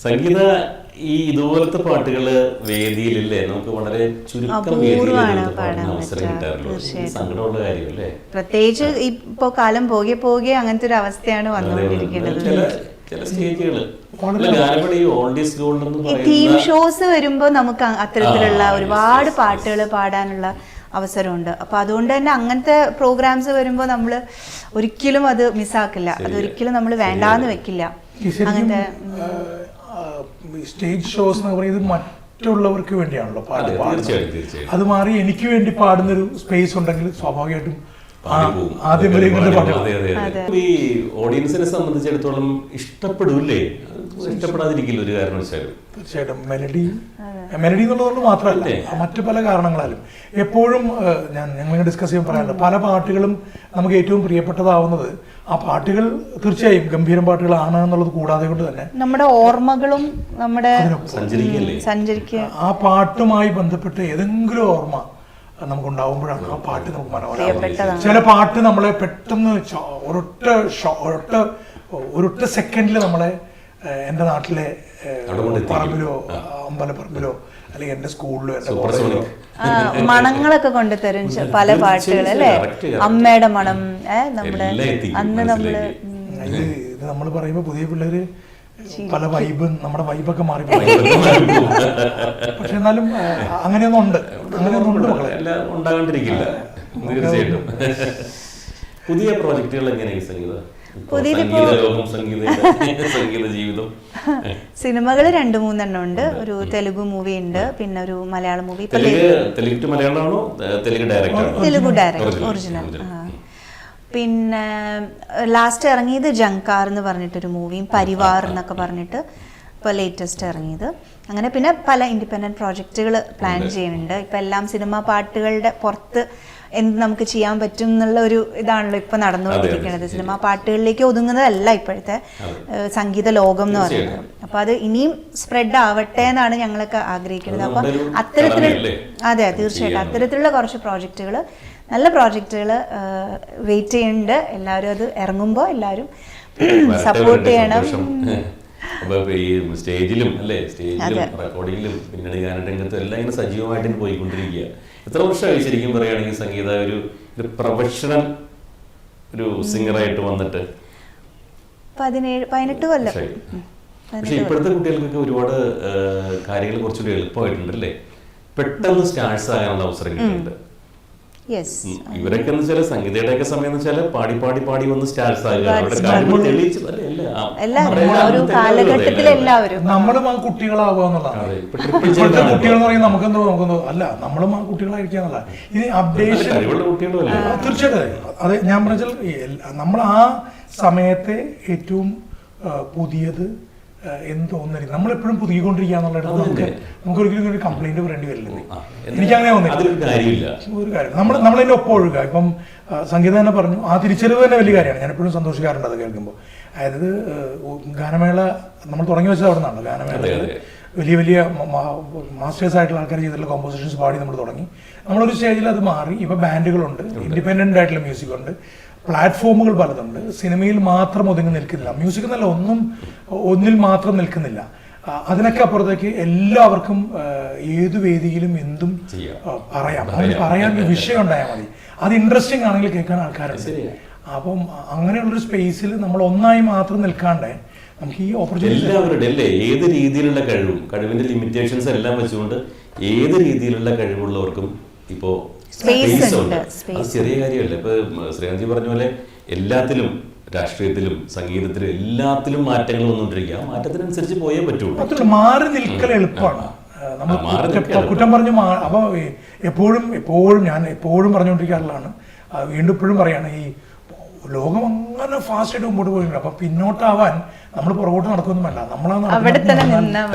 സംഗീത ഈ ഇതുപോലത്തെ പാട്ടുകള് വേദിയിലല്ലേ നമുക്ക് വളരെ ചുരുക്കം അവസരം കിട്ടാറുള്ളൂ. സങ്കടമുള്ള കാര്യമല്ലേ. പ്രത്യേകിച്ച് ഇപ്പോ കാലം പോകെ അങ്ങനത്തെ ഒരു അവസ്ഥയാണ് വന്നുകൊണ്ടിരിക്കുന്നത്. ചില സ്റ്റേജുകള് ഈ തീം ഷോസ് വരുമ്പോ നമുക്ക് അത്തരത്തിലുള്ള ഒരുപാട് പാട്ടുകൾ പാടാനുള്ള അവസരമുണ്ട്. അപ്പോൾ അതുകൊണ്ട് തന്നെ അങ്ങനത്തെ പ്രോഗ്രാംസ് വരുമ്പോൾ നമ്മൾ ഒരിക്കലും അത് മിസ്സാക്കില്ല, അതൊരിക്കലും നമ്മൾ വേണ്ടാന്ന് വെക്കില്ല. അങ്ങനത്തെ സ്റ്റേജ് ഷോസ് എന്ന് പറയുന്നത് മറ്റുള്ളവർക്ക് വേണ്ടിയാണല്ലോ പാട്ട് പാടുന്നത്. അത് മാറി എനിക്ക് വേണ്ടി പാടുന്നൊരു സ്പേസ് ഉണ്ടെങ്കിൽ സ്വാഭാവികമായിട്ടും ആദ്യം ഈ ഓഡിയൻസിനെ സംബന്ധിച്ചിടത്തോളം ഇഷ്ടപ്പെടൂല്ലേ? ഇഷ്ടപ്പെടാതിരിക്കില്ല ഒരു കാരണവശാലും. തീർച്ചയായിട്ടും മെലഡി എന്നുള്ളതുകൊണ്ട് മാത്രമല്ല, മറ്റു പല കാരണങ്ങളാലും എപ്പോഴും ഞങ്ങൾ ഡിസ്കസ് ചെയ്യാൻ പറയാറുണ്ട്, പല പാട്ടുകളും നമുക്ക് ഏറ്റവും പ്രിയപ്പെട്ടതാവുന്നത് ആ പാട്ടുകൾ തീർച്ചയായും ഗംഭീരം പാട്ടുകളാണ് എന്നുള്ളത് കൂടാതെ കൊണ്ട് തന്നെ നമ്മുടെ ഓർമ്മകളും നമ്മുടെ സഞ്ചരിക്കുക ആ പാട്ടുമായി ബന്ധപ്പെട്ട് ഏതെങ്കിലും ഓർമ്മ നമുക്കുണ്ടാവുമ്പോഴാണ് ആ പാട്ട് നമുക്ക് മനോഹരമാകുന്നത്. ചില പാട്ട് നമ്മളെ പെട്ടെന്ന് ഒരൊറ്റ സെക്കൻഡിൽ നമ്മളെ എൻ്റെ നാട്ടിലെ പറമ്പിലോ അമ്പലപ്പറമ്പിലോ അല്ലെങ്കിൽ എൻ്റെ സ്കൂളിലോ എൻ്റെ മണങ്ങളൊക്കെ കൊണ്ടുതരും പല പാട്ടുകൾ അല്ലേ, അമ്മയുടെ മണം. നമ്മുടെ അന്ന് നമ്മള് ഇത് നമ്മൾ പറയുമ്പോ പുതിയ പിള്ളേര് പല നമ്മുടെ വൈബൊക്കെ മാറി. പക്ഷെ എന്നാലും അങ്ങനെയൊന്നും ഉണ്ട് മക്കളെ, ഉണ്ടാകാണ്ടിരിക്കില്ല തീർച്ചയായിട്ടും. പുതിയ പ്രോജക്റ്റുകൾ എങ്ങനെയാണ് സംഗീത ജീവിതം? സിനിമകൾ 2-3 ഉണ്ട്. ഒരു തെലുഗു മൂവി ഉണ്ട്, പിന്നെ ഒരു Malayalam movie. Telugu director original. പിന്നെ ലാസ്റ്റ് ഇറങ്ങിയത് ജങ്കാർ എന്ന് പറഞ്ഞിട്ടൊരു മൂവിയും പരിവാർ എന്നൊക്കെ പറഞ്ഞിട്ട് ഇപ്പോൾ ലേറ്റസ്റ്റ് ഇറങ്ങിയത്. അങ്ങനെ പിന്നെ പല ഇൻഡിപെൻഡൻറ്റ് പ്രോജക്റ്റുകൾ പ്ലാൻ ചെയ്യുന്നുണ്ട്. ഇപ്പം എല്ലാം സിനിമ പാട്ടുകളുടെ പുറത്ത് എന്ത് നമുക്ക് ചെയ്യാൻ പറ്റും എന്നുള്ള ഒരു ഇതാണല്ലോ ഇപ്പം നടന്നുകൊണ്ടിരിക്കുന്നത്. സിനിമ പാട്ടുകളിലേക്ക് ഒതുങ്ങുന്നതല്ല ഇപ്പോഴത്തെ സംഗീത ലോകം എന്ന് പറയുന്നത്. അപ്പോൾ അത് ഇനിയും സ്പ്രെഡ് ആവട്ടെ എന്നാണ് ഞങ്ങളൊക്കെ ആഗ്രഹിക്കുന്നത്. അപ്പോൾ അതെ തീർച്ചയായിട്ടും അത്തരത്തിലുള്ള കുറച്ച് പ്രോജക്റ്റുകൾ, നല്ല പ്രോജക്റ്റുകൾ വെയിറ്റ് ചെയ്യുന്നുണ്ട്. എല്ലാവരും അത് ഇറങ്ങുമ്പോൾ എല്ലാവരും സപ്പോർട്ട് ചെയ്യണം. സ്റ്റേജിലും റെക്കോർഡിങ്ങിലും പിന്നണി ഗാനരംഗത്തും എല്ലാം ഇങ്ങനെ സജീവമായിട്ട് പോയിക്കൊണ്ടിരിക്കുക. എത്ര വർഷമായി ശരിക്കും പറയുകയാണെങ്കിൽ സംഗീത ഒരു പ്രൊഫഷണൽ ഒരു സിംഗറായിട്ട് വന്നിട്ട്? 18 കൊല്ലം. പക്ഷെ ഇപ്പോഴത്തെ കുട്ടികൾക്കൊക്കെ ഒരുപാട് കാര്യങ്ങൾ കുറച്ചുകൂടി എളുപ്പമായിട്ടുണ്ട് അല്ലേ? പെട്ടെന്ന് സ്റ്റാർസ് ആകാനുള്ള അവസരം കിട്ടുന്നുണ്ട്. ഇവരൊക്കെ എന്ന് വെച്ചാൽ സംഗീതയുടെ ഒക്കെ സമയം എന്ന് വെച്ചാൽ പാടി പാടി പാടി വന്ന് സ്റ്റാർസ് ആകുക, നമ്മളും ആ കുട്ടികളാവുക എന്നുള്ളതാണ്. ഇപ്പോഴത്തെ കുട്ടികൾ എന്ന് പറയുന്നത് നമുക്കെന്തോ അല്ല, നമ്മളും ആ കുട്ടികളായിരിക്കുക എന്നുള്ള ഇനി അപ്ഡേഷൻ തീർച്ചയായിട്ടും. അതെ ഞാൻ പറഞ്ഞാൽ നമ്മൾ ആ സമയത്തെ ഏറ്റവും പുതിയത് തോന്നുന്നില്ല, നമ്മളെപ്പോഴും പുതിയകൊണ്ടിരിക്കുക എന്നുള്ളത് നമുക്ക് ഒരിക്കലും ഒരു കംപ്ലൈന്റ് പറയേണ്ടി വരില്ല. എനിക്കങ്ങനെ തോന്നുന്നില്ല ഒരു കാര്യം. നമ്മളതിന്റെ ഒപ്പം ഒഴുകുക. ഇപ്പം സംഗീതം തന്നെ പറഞ്ഞു, ആ തിരിച്ചറിവ് തന്നെ വലിയ കാര്യമാണ്. ഞാൻ എപ്പോഴും സന്തോഷിക്കാറുണ്ട് അത് കേൾക്കുമ്പോൾ. അതായത് ഗാനമേള നമ്മൾ തുടങ്ങി വെച്ചത് അവിടെ നിന്നാണ്. ഗാനമേളയിൽ വലിയ മാസ്റ്റേഴ്സ് ആയിട്ടുള്ള ആൾക്കാർ ചെയ്തിട്ടുള്ള കോമ്പോസിഷൻസ് പാടി നമ്മൾ തുടങ്ങി. നമ്മളൊരു സ്റ്റേജിൽ അത് മാറി. ഇപ്പം ബാൻഡുകളുണ്ട്, ഇൻഡിപെൻഡന്റ് ആയിട്ടുള്ള മ്യൂസിക് ഉണ്ട്, പ്ലാറ്റ്ഫോമുകൾ പലതുണ്ട്. സിനിമയിൽ മാത്രം ഒതുങ്ങി നിൽക്കുന്നില്ല, മ്യൂസിക് എന്നല്ല ഒന്നിൽ മാത്രം നിൽക്കുന്നില്ല. അതിനൊക്കെ അപ്പുറത്തേക്ക് എല്ലാവർക്കും ഏത് വേദിയിലും എന്തും പറയാം. പറയാൻ വിഷയം ഉണ്ടായാൽ മതി, അത് ഇൻട്രസ്റ്റിംഗ് ആണെങ്കിൽ കേൾക്കാൻ ആൾക്കാരുണ്ട്. അപ്പം അങ്ങനെയുള്ളൊരു സ്പേസിൽ നമ്മൾ ഒന്നായി മാത്രം നിൽക്കാണ്ട് നമുക്ക് ഈ ഓപ്പർച്യൂണിറ്റി ഏത് രീതിയിലുള്ള കഴിവിന്റെ ലിമിറ്റേഷൻസ് എല്ലാം വെച്ചുകൊണ്ട് ഏത് രീതിയിലുള്ള കഴിവുള്ളവർക്കും ഇപ്പോ സ്പേസ് ഉണ്ട്. അത് ചെറിയ കാര്യമല്ല. ഇപ്പൊ ശ്രീകാന്ത് പറഞ്ഞ പോലെ എല്ലാത്തിലും, രാഷ്ട്രീയത്തിലും സംഗീതത്തിലും എല്ലാത്തിലും മാറ്റങ്ങൾ വന്നുകൊണ്ടിരിക്കുക. മാറ്റത്തിനനുസരിച്ച് പോയേ പറ്റുള്ളൂ. മാറി നിൽക്കൽ എളുപ്പമാണ്. നമ്മൾ കുറ്റം പറഞ്ഞു അപ്പൊ എപ്പോഴും ഞാൻ പറഞ്ഞുകൊണ്ടിരിക്കാറുള്ളതാണ്, വീണ്ടും ഇപ്പോഴും പറയാണ്, ഈ ലോകം അങ്ങനെ ഫാസ്റ്റ് ആയിട്ട് മുമ്പോട്ട് പോയിട്ടുണ്ട്. അപ്പൊ പിന്നോട്ടാവാൻ നമ്മൾ പുറകോട്ട് നടക്കൊന്നുമല്ല,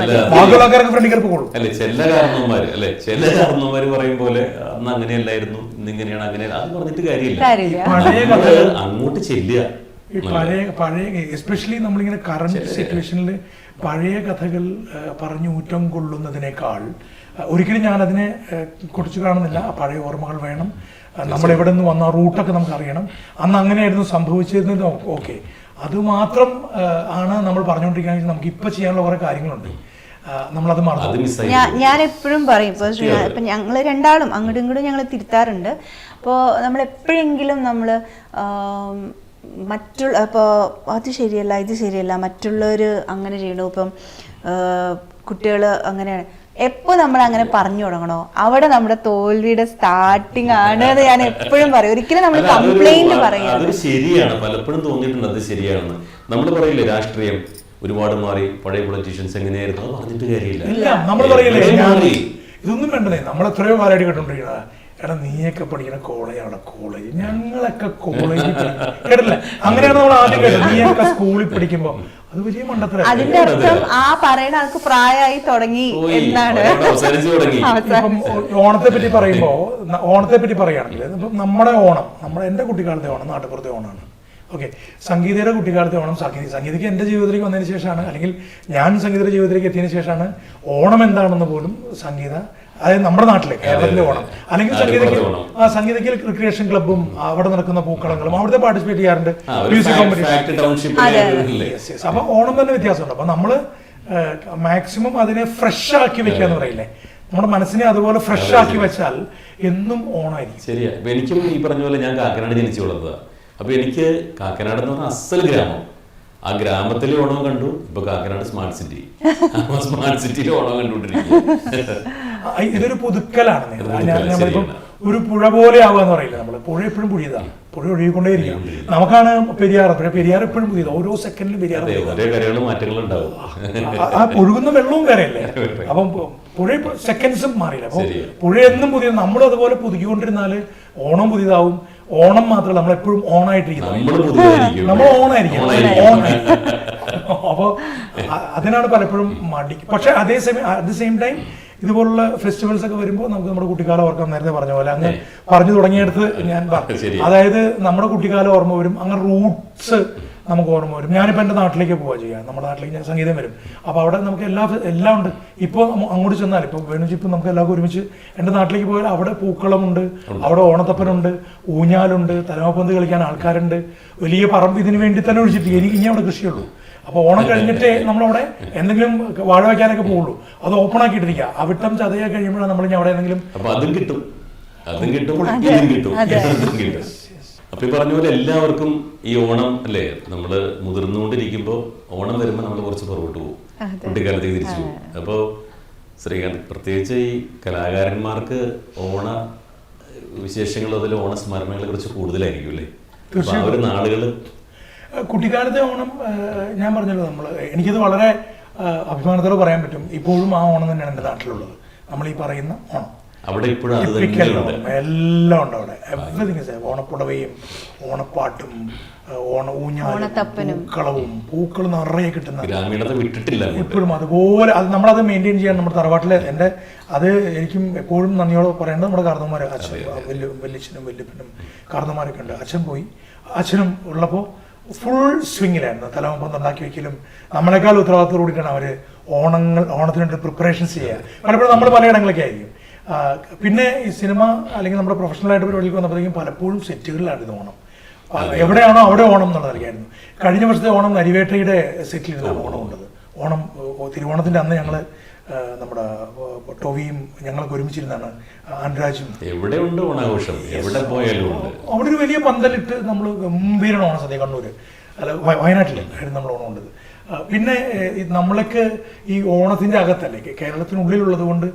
അല്ലെ ചില കാരണവന്മാര് പറയും പോലെ അന്ന് അങ്ങനെയല്ലായിരുന്നു, ഇന്നിങ്ങനെയാണ്, അങ്ങനെ അത് പറഞ്ഞിട്ട് കാര്യമില്ല. അങ്ങോട്ട് ചെല്ലുക. ഈ പഴയ എസ്പെഷ്യലി നമ്മളിങ്ങനെ കറണ്ട് സിറ്റുവേഷനിൽ പഴയ കഥകൾ പറഞ്ഞു ഊറ്റം കൊള്ളുന്നതിനേക്കാൾ ഒരിക്കലും ഞാൻ അതിനെ കുറിച്ച് കാണുന്നില്ല. പഴയ ഓർമ്മകൾ വേണം. നമ്മൾ എവിടെ നിന്ന് വന്ന റൂട്ടൊക്കെ നമുക്ക് അറിയണം. അന്ന് അങ്ങനെയായിരുന്നു സംഭവിച്ചിരുന്നത്. ഓക്കെ, അതുമാത്രം ആണ് നമ്മൾ പറഞ്ഞുകൊണ്ടിരിക്കുകയാണെങ്കിൽ നമുക്ക് ഇപ്പൊ ചെയ്യാനുള്ള കുറെ കാര്യങ്ങളുണ്ട്. നമ്മളത് മറന്നു. ഞാൻ എപ്പോഴും പറയും, ഇപ്പൊ ഞങ്ങൾ രണ്ടാളും അങ്ങോട്ടും ഇങ്ങോട്ടും ഞങ്ങൾ തിരുത്താറുണ്ട്. അപ്പോൾ നമ്മൾ എപ്പോഴെങ്കിലും നമ്മൾ ഇപ്പോൾ അത് ശരിയല്ല, ഇത് ശരിയല്ല, മറ്റുള്ളവർ അങ്ങനെ ചെയ്യണു, ഇപ്പം കുട്ടികൾ അങ്ങനെയാണ്, എപ്പോ നമ്മൾ അങ്ങനെ പറഞ്ഞു തുടങ്ങണോ അവിടെ നമ്മുടെ തോൽവിയുടെ സ്റ്റാർട്ടിങ് ആണ് എന്ന് ഞാൻ എപ്പോഴും പറയും. ഒരിക്കലും നമ്മൾ കംപ്ലൈന്റ് പറയുന്നത് അതൊരു ശരിയാണ്, പലപ്പോഴും തോന്നിയിട്ടുണ്ട് അത് ശരിയാണെന്ന്. നമ്മൾ പറയില്ലേ രാഷ്ട്രീയം ഒരുപാട് മാറി, പഴയ പൊളിറ്റീഷ്യൻസ് എങ്ങനെയായിരുന്നു, അത് പറഞ്ഞിട്ട് കാര്യമില്ല. ഇല്ല, നമ്മൾ പറയില്ലേ ഇതൊന്നും വേണ്ടതേ, നമ്മൾ എത്രയോ കാലമായിട്ട് കേട്ടോണ്ടിരിക്കണ എടാ നീയൊക്കെ പഠിക്കുന്ന കോളേജാണ് കോളേജ്, ഞങ്ങളൊക്കെ കോളേജിൽ കേട്ടില്ല. അങ്ങനെയാണ് നമ്മൾ ആദ്യം കേട്ടത്. നീയൊക്കെ സ്കൂളിൽ പഠിക്കുമ്പോ അത് വലിയ മണ്ടത്തരം. അതിന്റെ അർത്ഥം ആ പറയുന്ന ആൾക്ക് പ്രായമായി തുടങ്ങി എന്നാണ്. ഇപ്പം ഓണത്തെ പറ്റി പറയുകയാണെങ്കിൽ ഇപ്പം നമ്മുടെ ഓണം, എന്റെ കുട്ടിക്കാലത്തെ ഓണം നാട്ടുപുറത്തെ ഓണമാണ്. ഓക്കെ, സംഗീതയുടെ കുട്ടിക്കാലത്തെ ഓണം സംഗീതയ്ക്ക് എൻ്റെ ജീവിതത്തിലേക്ക് വന്നതിന് ശേഷമാണ്, അല്ലെങ്കിൽ ഞാൻ സംഗീതയുടെ ജീവിതത്തിലേക്ക് എത്തിയതിനു ശേഷമാണ് ഓണം എന്താണെന്ന് പോലും സംഗീത, അതായത് നമ്മുടെ നാട്ടിലെ കേരളത്തിലെ ഓണം, അല്ലെങ്കിൽ സംഗീതയ്ക്ക് റിക്രിയേഷൻ ക്ലബ്ബും അവിടെ നടക്കുന്ന പൂക്കളങ്ങളും അവിടുത്തെ പാർട്ടിസിപ്പേറ്റ് ചെയ്യാറുണ്ട്, മ്യൂസിക് കോമ്പറ്റീഷൻ. അപ്പൊ ഓണം തന്നെ വ്യത്യാസമുണ്ട്. അപ്പൊ നമ്മള് മാക്സിമം അതിനെ ഫ്രഷ് ആക്കി വെക്കുക എന്ന് പറയില്ലേ, നമ്മുടെ മനസ്സിനെ അതുപോലെ ഫ്രഷ് ആക്കി വെച്ചാൽ എന്നും ഓണമായിരിക്കും. ശരിയാ. എനിക്കും ഈ പറഞ്ഞ പോലെ ഞാൻ കാക്കനാട് ജനിച്ചു വളർന്നതാ. അപ്പൊ എനിക്ക് കാക്കനാട് എന്ന് പറഞ്ഞാൽ അസൽ ഗ്രാമം, ആ ഗ്രാമത്തിലെ ഓണം കണ്ടു. ഇപ്പൊ കാക്കനാട് സ്മാർട്ട് സിറ്റി, സ്മാർട്ട് സിറ്റിയിലെ ഓണം കണ്ടുകൊണ്ടിരിക്കുക. ഇതൊരു പുതുക്കലാണ്. നമ്മളിപ്പം ഒരു പുഴ പോലെ ആവുക എന്ന് പറയില്ല, നമ്മള് പുഴ എപ്പോഴും പുതിയതാണ്, പുഴ ഒഴുകിക്കൊണ്ടേയിരിക്കും. നമുക്കാണ് പെരിയാർ എപ്പോഴും പുതിയത്, ഓരോ സെക്കൻഡിലും പെരിയാർ മാറ്റങ്ങളുണ്ടാവും. ആ ഒഴുകുന്ന വെള്ളവും വേറെയല്ലേ. അപ്പം പുഴ സെക്കൻഡ്സും മാറിയില്ല. അപ്പൊ പുഴ എന്നും പുതിയത്, നമ്മളും അതുപോലെ പുതുക്കിക്കൊണ്ടിരുന്നാല് ഓണം പുതിയതാവും. ഓണം മാത്രമല്ല, നമ്മളെപ്പോഴും ഓണായിട്ടിരിക്കുന്നത്, നമ്മൾ ഓണായിരിക്കും. അപ്പൊ അതിനാണ് പലപ്പോഴും മടി. പക്ഷെ അറ്റ് ദ സെയിം ടൈം ഇതുപോലുള്ള ഫെസ്റ്റിവൽസ് ഒക്കെ വരുമ്പോൾ നമുക്ക് നമ്മുടെ കുട്ടിക്കാലം ഓർക്കാം. നേരത്തെ പറഞ്ഞ പോലെ അങ്ങ് പറഞ്ഞു തുടങ്ങിയെടുത്ത് ഞാൻ അതായത് നമ്മുടെ കുട്ടിക്കാലം ഓർമ്മ വരും, അങ്ങനെ റൂട്ട്സ് നമുക്ക് ഓർമ്മ വരും. ഞാനിപ്പോൾ എൻ്റെ നാട്ടിലേക്ക് പോവുക ചെയ്യാം, നമ്മുടെ നാട്ടിലേക്ക് ഞാൻ സംഗീതം വരും. അപ്പോൾ അവിടെ നമുക്ക് എല്ലാം ഉണ്ട്. ഇപ്പോൾ അങ്ങോട്ട് ചെന്നാൽ ഇപ്പോൾ വേണുജിപ്പം നമുക്ക് എല്ലാവർക്കും ഒരുമിച്ച് എൻ്റെ നാട്ടിലേക്ക് പോയാൽ അവിടെ പൂക്കളമുണ്ട്, അവിടെ ഓണത്തപ്പനുണ്ട്, ഊഞ്ഞാലുണ്ട്, തലമപ്പന്ത് കളിക്കാൻ ആൾക്കാരുണ്ട്, വലിയ പറമ്പ് ഇതിനു വേണ്ടി തന്നെ ഒഴിച്ചിട്ട് എനിക്ക് ഇനി അവിടെ കൃഷിയുള്ളൂ. അപ്പോൾ ഓണം കഴിഞ്ഞിട്ടേ നമ്മളവിടെ എന്തെങ്കിലും വാഴ വയ്ക്കാനൊക്കെ പോകുള്ളൂ. അത് ഓപ്പൺ ആക്കിയിട്ടിരിക്കുക. അവിട്ടം ചതയാ കഴിയുമ്പോഴാണ് നമ്മൾ ഇനി അവിടെ എന്തെങ്കിലും കിട്ടും. അപ്പൊ ഈ പറഞ്ഞ പോലെ എല്ലാവർക്കും ഈ ഓണം അല്ലേ, നമ്മള് മുതിർന്നുകൊണ്ടിരിക്കുമ്പോ ഓണം വരുമ്പോ നമ്മൾ കുറച്ച് പുറകോട്ട് പോകും, കുട്ടിക്കാലത്തേക്ക് തിരിച്ചു പോകും. അപ്പോ ശ്രീകാന്ത്, പ്രത്യേകിച്ച് ഈ കലാകാരന്മാർക്ക് ഓണ വിശേഷങ്ങളും അതിൽ ഓണ സ്മരണകളെ കുറിച്ച് കൂടുതലായിരിക്കും അല്ലേ. ആ ഒരു നാളുകള് കുട്ടിക്കാലത്തെ ഓണം ഞാൻ പറഞ്ഞല്ലോ, എനിക്കത് വളരെ അഭിമാനത്തോടെ പറയാൻ പറ്റും. ഇപ്പോഴും ആ ഓണം തന്നെയാണ് എൻ്റെ നാട്ടിലുള്ളത്. നമ്മൾ ഈ പറയുന്ന ഓണം അവിടെ ഇപ്പോഴും എല്ലാം ഉണ്ട് അവിടെ. എവറിങ്, ഓണപ്പുടവയും ഓണപ്പാട്ടും ഊഞ്ഞാലും പൂക്കളും നിറയെ കിട്ടുന്ന ഇപ്പോഴും അതുപോലെ. അത് നമ്മളത് മെയിൻറ്റെയിൻ ചെയ്യാൻ നമ്മുടെ തറവാട്ടിലെ അത് എനിക്കും എപ്പോഴും നന്ദിയോടെ പറയേണ്ടത് നമ്മുടെ കാർന്നമാര്, അച്ഛൻ വല്യച്ഛനും വല്യപ്പനും കാർന്നമാരൊക്കെ ഉണ്ട്. അച്ഛനും ഉള്ളപ്പോൾ ഫുൾ സ്വിങ്ങിലായിരുന്നു. തലമപ്പം ഉണ്ടാക്കി വെക്കലും നമ്മളെക്കാൾ ഉത്തരവാദിത്തോടു കൂടിയിട്ടാണ് അവർ ഓണത്തിനുവേണ്ടി പ്രിപ്പറേഷൻസ് ചെയ്യുക. പലപ്പോഴും നമ്മൾ പലയിടങ്ങളിലൊക്കെ ആയിരിക്കും. പിന്നെ ഈ സിനിമ അല്ലെങ്കിൽ നമ്മുടെ പ്രൊഫഷണലായിട്ട് പരിപാടിക്ക് വന്നപ്പോഴത്തേക്കും പലപ്പോഴും സെറ്റുകളിലായിരുന്നു ഓണം. എവിടെയാണോ അവിടെ ഓണം എന്നുള്ളതായിരിക്കായിരുന്നു. കഴിഞ്ഞ വർഷത്തെ ഓണം നരിവേട്ടയുടെ സെറ്റിലിരുന്നാണ് ഓണം ഉള്ളത്. തിരുവോണത്തിൻ്റെ അന്ന് ഞങ്ങൾ നമ്മുടെ ടോവിയും ഞങ്ങളൊക്കെ ഒരുമിച്ചിരുന്നാണ്, ആൻരാജും. എവിടെ ഉണ്ട് ഓണാഘോഷം, എവിടെ പോയാലും അവിടെ ഒരു വലിയ പന്തലിട്ട് നമ്മൾ ഗംഭീരമാണ് ഓണസദ്യ. കണ്ണൂർ അല്ല വയനാട്ടിലായിരുന്നു നമ്മൾ ഓണം ഉള്ളത്. പിന്നെ നമ്മളൊക്കെ ഈ ഓണത്തിൻ്റെ അകത്തല്ലേ, കേരളത്തിനുള്ളിലുള്ളത് കൊണ്ട്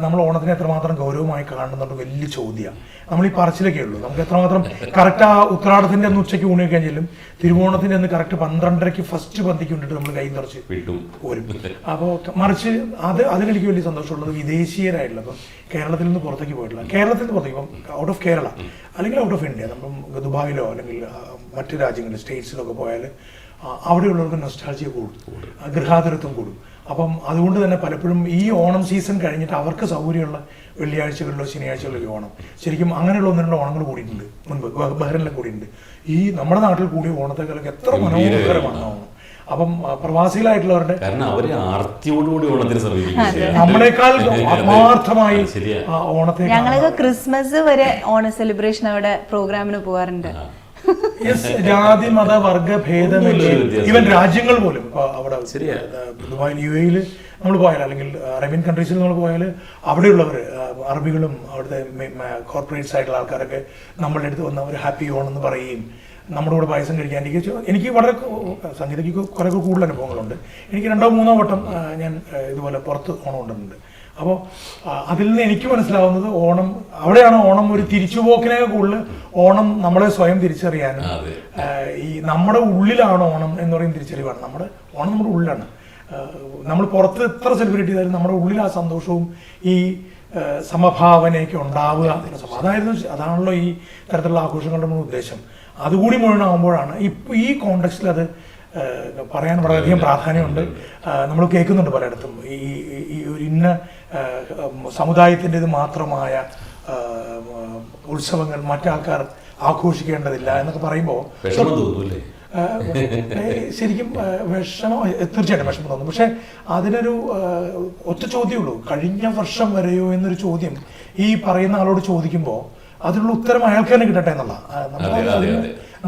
നമ്മൾ ഓണത്തിനെ എത്രമാത്രം ഗൗരവമായി കാണുന്നുണ്ട് വലിയ ചോദ്യമാണ്. നമ്മൾ ഈ പറച്ചിലൊക്കെ ഉള്ളൂ. നമുക്ക് എത്രമാത്രം കറക്റ്റ് ആ ഉത്രാടത്തിൻ്റെ അന്ന് ഉച്ചയ്ക്ക് ഊണ് കഴിക്കാൻ ചെല്ലും, തിരുവോണത്തിൻ്റെ അന്ന് കറക്റ്റ് 12:30 ഫസ്റ്റ് പന്തിക്ക് കൊണ്ടിട്ട് നമ്മൾ കൈ നിറച്ച് പോരും. അപ്പോൾ മറിച്ച് അതിലെനിക്ക് വലിയ സന്തോഷമുള്ളത് വിദേശീയരായിട്ടുള്ള, ഇപ്പം കേരളത്തിൽ നിന്ന് പുറത്തേക്ക് പോയിട്ടുള്ള, കേരളത്തിൽ നിന്ന് പുറത്തേക്ക്, ഇപ്പം ഔട്ട് ഓഫ് കേരള അല്ലെങ്കിൽ ഔട്ട് ഓഫ് ഇന്ത്യ, നമ്മൾ ദുബായിലോ അല്ലെങ്കിൽ മറ്റു രാജ്യങ്ങളിൽ സ്റ്റേറ്റ്സിലൊക്കെ പോയാൽ അവിടെയുള്ളവർക്ക് നൊസ്റ്റാൾജിയ കൂടും, ഗൃഹാതുരത്വം കൂടും. അപ്പം അതുകൊണ്ട് തന്നെ പലപ്പോഴും ഈ ഓണം സീസൺ കഴിഞ്ഞിട്ട് അവർക്ക് സൗകര്യമുള്ള വെള്ളിയാഴ്ചകളിലോ ശനിയാഴ്ചകളിലോ ഓണം, ശരിക്കും അങ്ങനെയുള്ള 1-2 ഓണങ്ങൾ കൂടിയിട്ടുണ്ട് മുൻപ്, ബഹ്റിനിലൊക്കെ കൂടിയിട്ടുണ്ട്. ഈ നമ്മുടെ നാട്ടിൽ കൂടിയ ഓണത്തെക്കാളൊക്കെ എത്ര മനോഹരമാണ് ഓണം. അപ്പം പ്രവാസികളായിട്ടുള്ളവരുടെ നമ്മളെക്കാൾ ആത്മാർത്ഥമായി ഓണത്തെ, ഞങ്ങളൊക്കെ ക്രിസ്മസ് വരെ ഓണ സെലിബ്രേഷൻ അവിടെ പ്രോഗ്രാമിന് പോകാറുണ്ട്. ജാതി മത വർഗ ഭേദമില്ല. ഈവൻ രാജ്യങ്ങൾ പോലും അവിടെ ദുബായിൽ UAE നമ്മൾ പോയാൽ അല്ലെങ്കിൽ അറേബ്യൻ കൺട്രീസിൽ നമ്മൾ പോയാൽ അവിടെയുള്ളവർ അറബികളും അവിടുത്തെ കോർപ്പറേറ്റ്സ് ആയിട്ടുള്ള ആൾക്കാരൊക്കെ നമ്മളുടെ അടുത്ത് വന്ന് അവർ ഹാപ്പി ഓണം എന്ന് പറയുകയും നമ്മുടെ കൂടെ പായസം കഴിക്കാൻ. എനിക്ക് വളരെ സംഗീതയ്ക്ക് കുറേ കൂടുതൽ അനുഭവങ്ങളുണ്ട്. എനിക്ക് 2-3 വട്ടം ഞാൻ ഇതുപോലെ പുറത്ത് ഓണം കൊണ്ടുവന്നിട്ടുണ്ട്. അപ്പോൾ അതിൽ നിന്ന് എനിക്ക് മനസ്സിലാവുന്നത് ഓണം അവിടെയാണ് ഓണം ഒരു തിരിച്ചുപോക്കിനെ കൂടുതൽ ഓണം നമ്മളെ സ്വയം തിരിച്ചറിയാനും ഈ നമ്മുടെ ഉള്ളിലാണ് ഓണം എന്ന് പറയുന്ന തിരിച്ചറിവാണ്. ഓണം നമ്മുടെ ഉള്ളിലാണ്. നമ്മൾ പുറത്ത് എത്ര സെലിബ്രേറ്റ് ചെയ്താലും നമ്മുടെ ഉള്ളിൽ ആ സന്തോഷവും ഈ സമഭാവനയൊക്കെ ഉണ്ടാവുക. അതാണല്ലോ ഈ തരത്തിലുള്ള ആഘോഷങ്ങളുടെ ഉദ്ദേശം. അതുകൂടി മുഴുവനാകുമ്പോഴാണ് ഈ കോണ്ടെക്സ്റ്റിൽ അത് പറയാൻ വളരെയധികം പ്രാധാന്യമുണ്ട്. നമ്മൾ കേൾക്കുന്നുണ്ട് പലയിടത്തും ഈ ഒരു ഇന്ന സമുദായത്തിൻ്റെത് മാത്രമായ ഉത്സവങ്ങൾ മറ്റാൾക്കാർ ആഘോഷിക്കേണ്ടതില്ല എന്നൊക്കെ പറയുമ്പോൾ ശരിക്കും തീർച്ചയായിട്ടും വിഷമം തോന്നും. പക്ഷെ അതിനൊരു ഒറ്റ ചോദ്യമുള്ളൂ, കഴിഞ്ഞ വർഷം വരെയോ എന്നൊരു ചോദ്യം ഈ പറയുന്ന ആളോട് ചോദിക്കുമ്പോൾ അതിനുള്ള ഉത്തരം അയാൾക്ക് തന്നെ കിട്ടട്ടെ എന്നുള്ള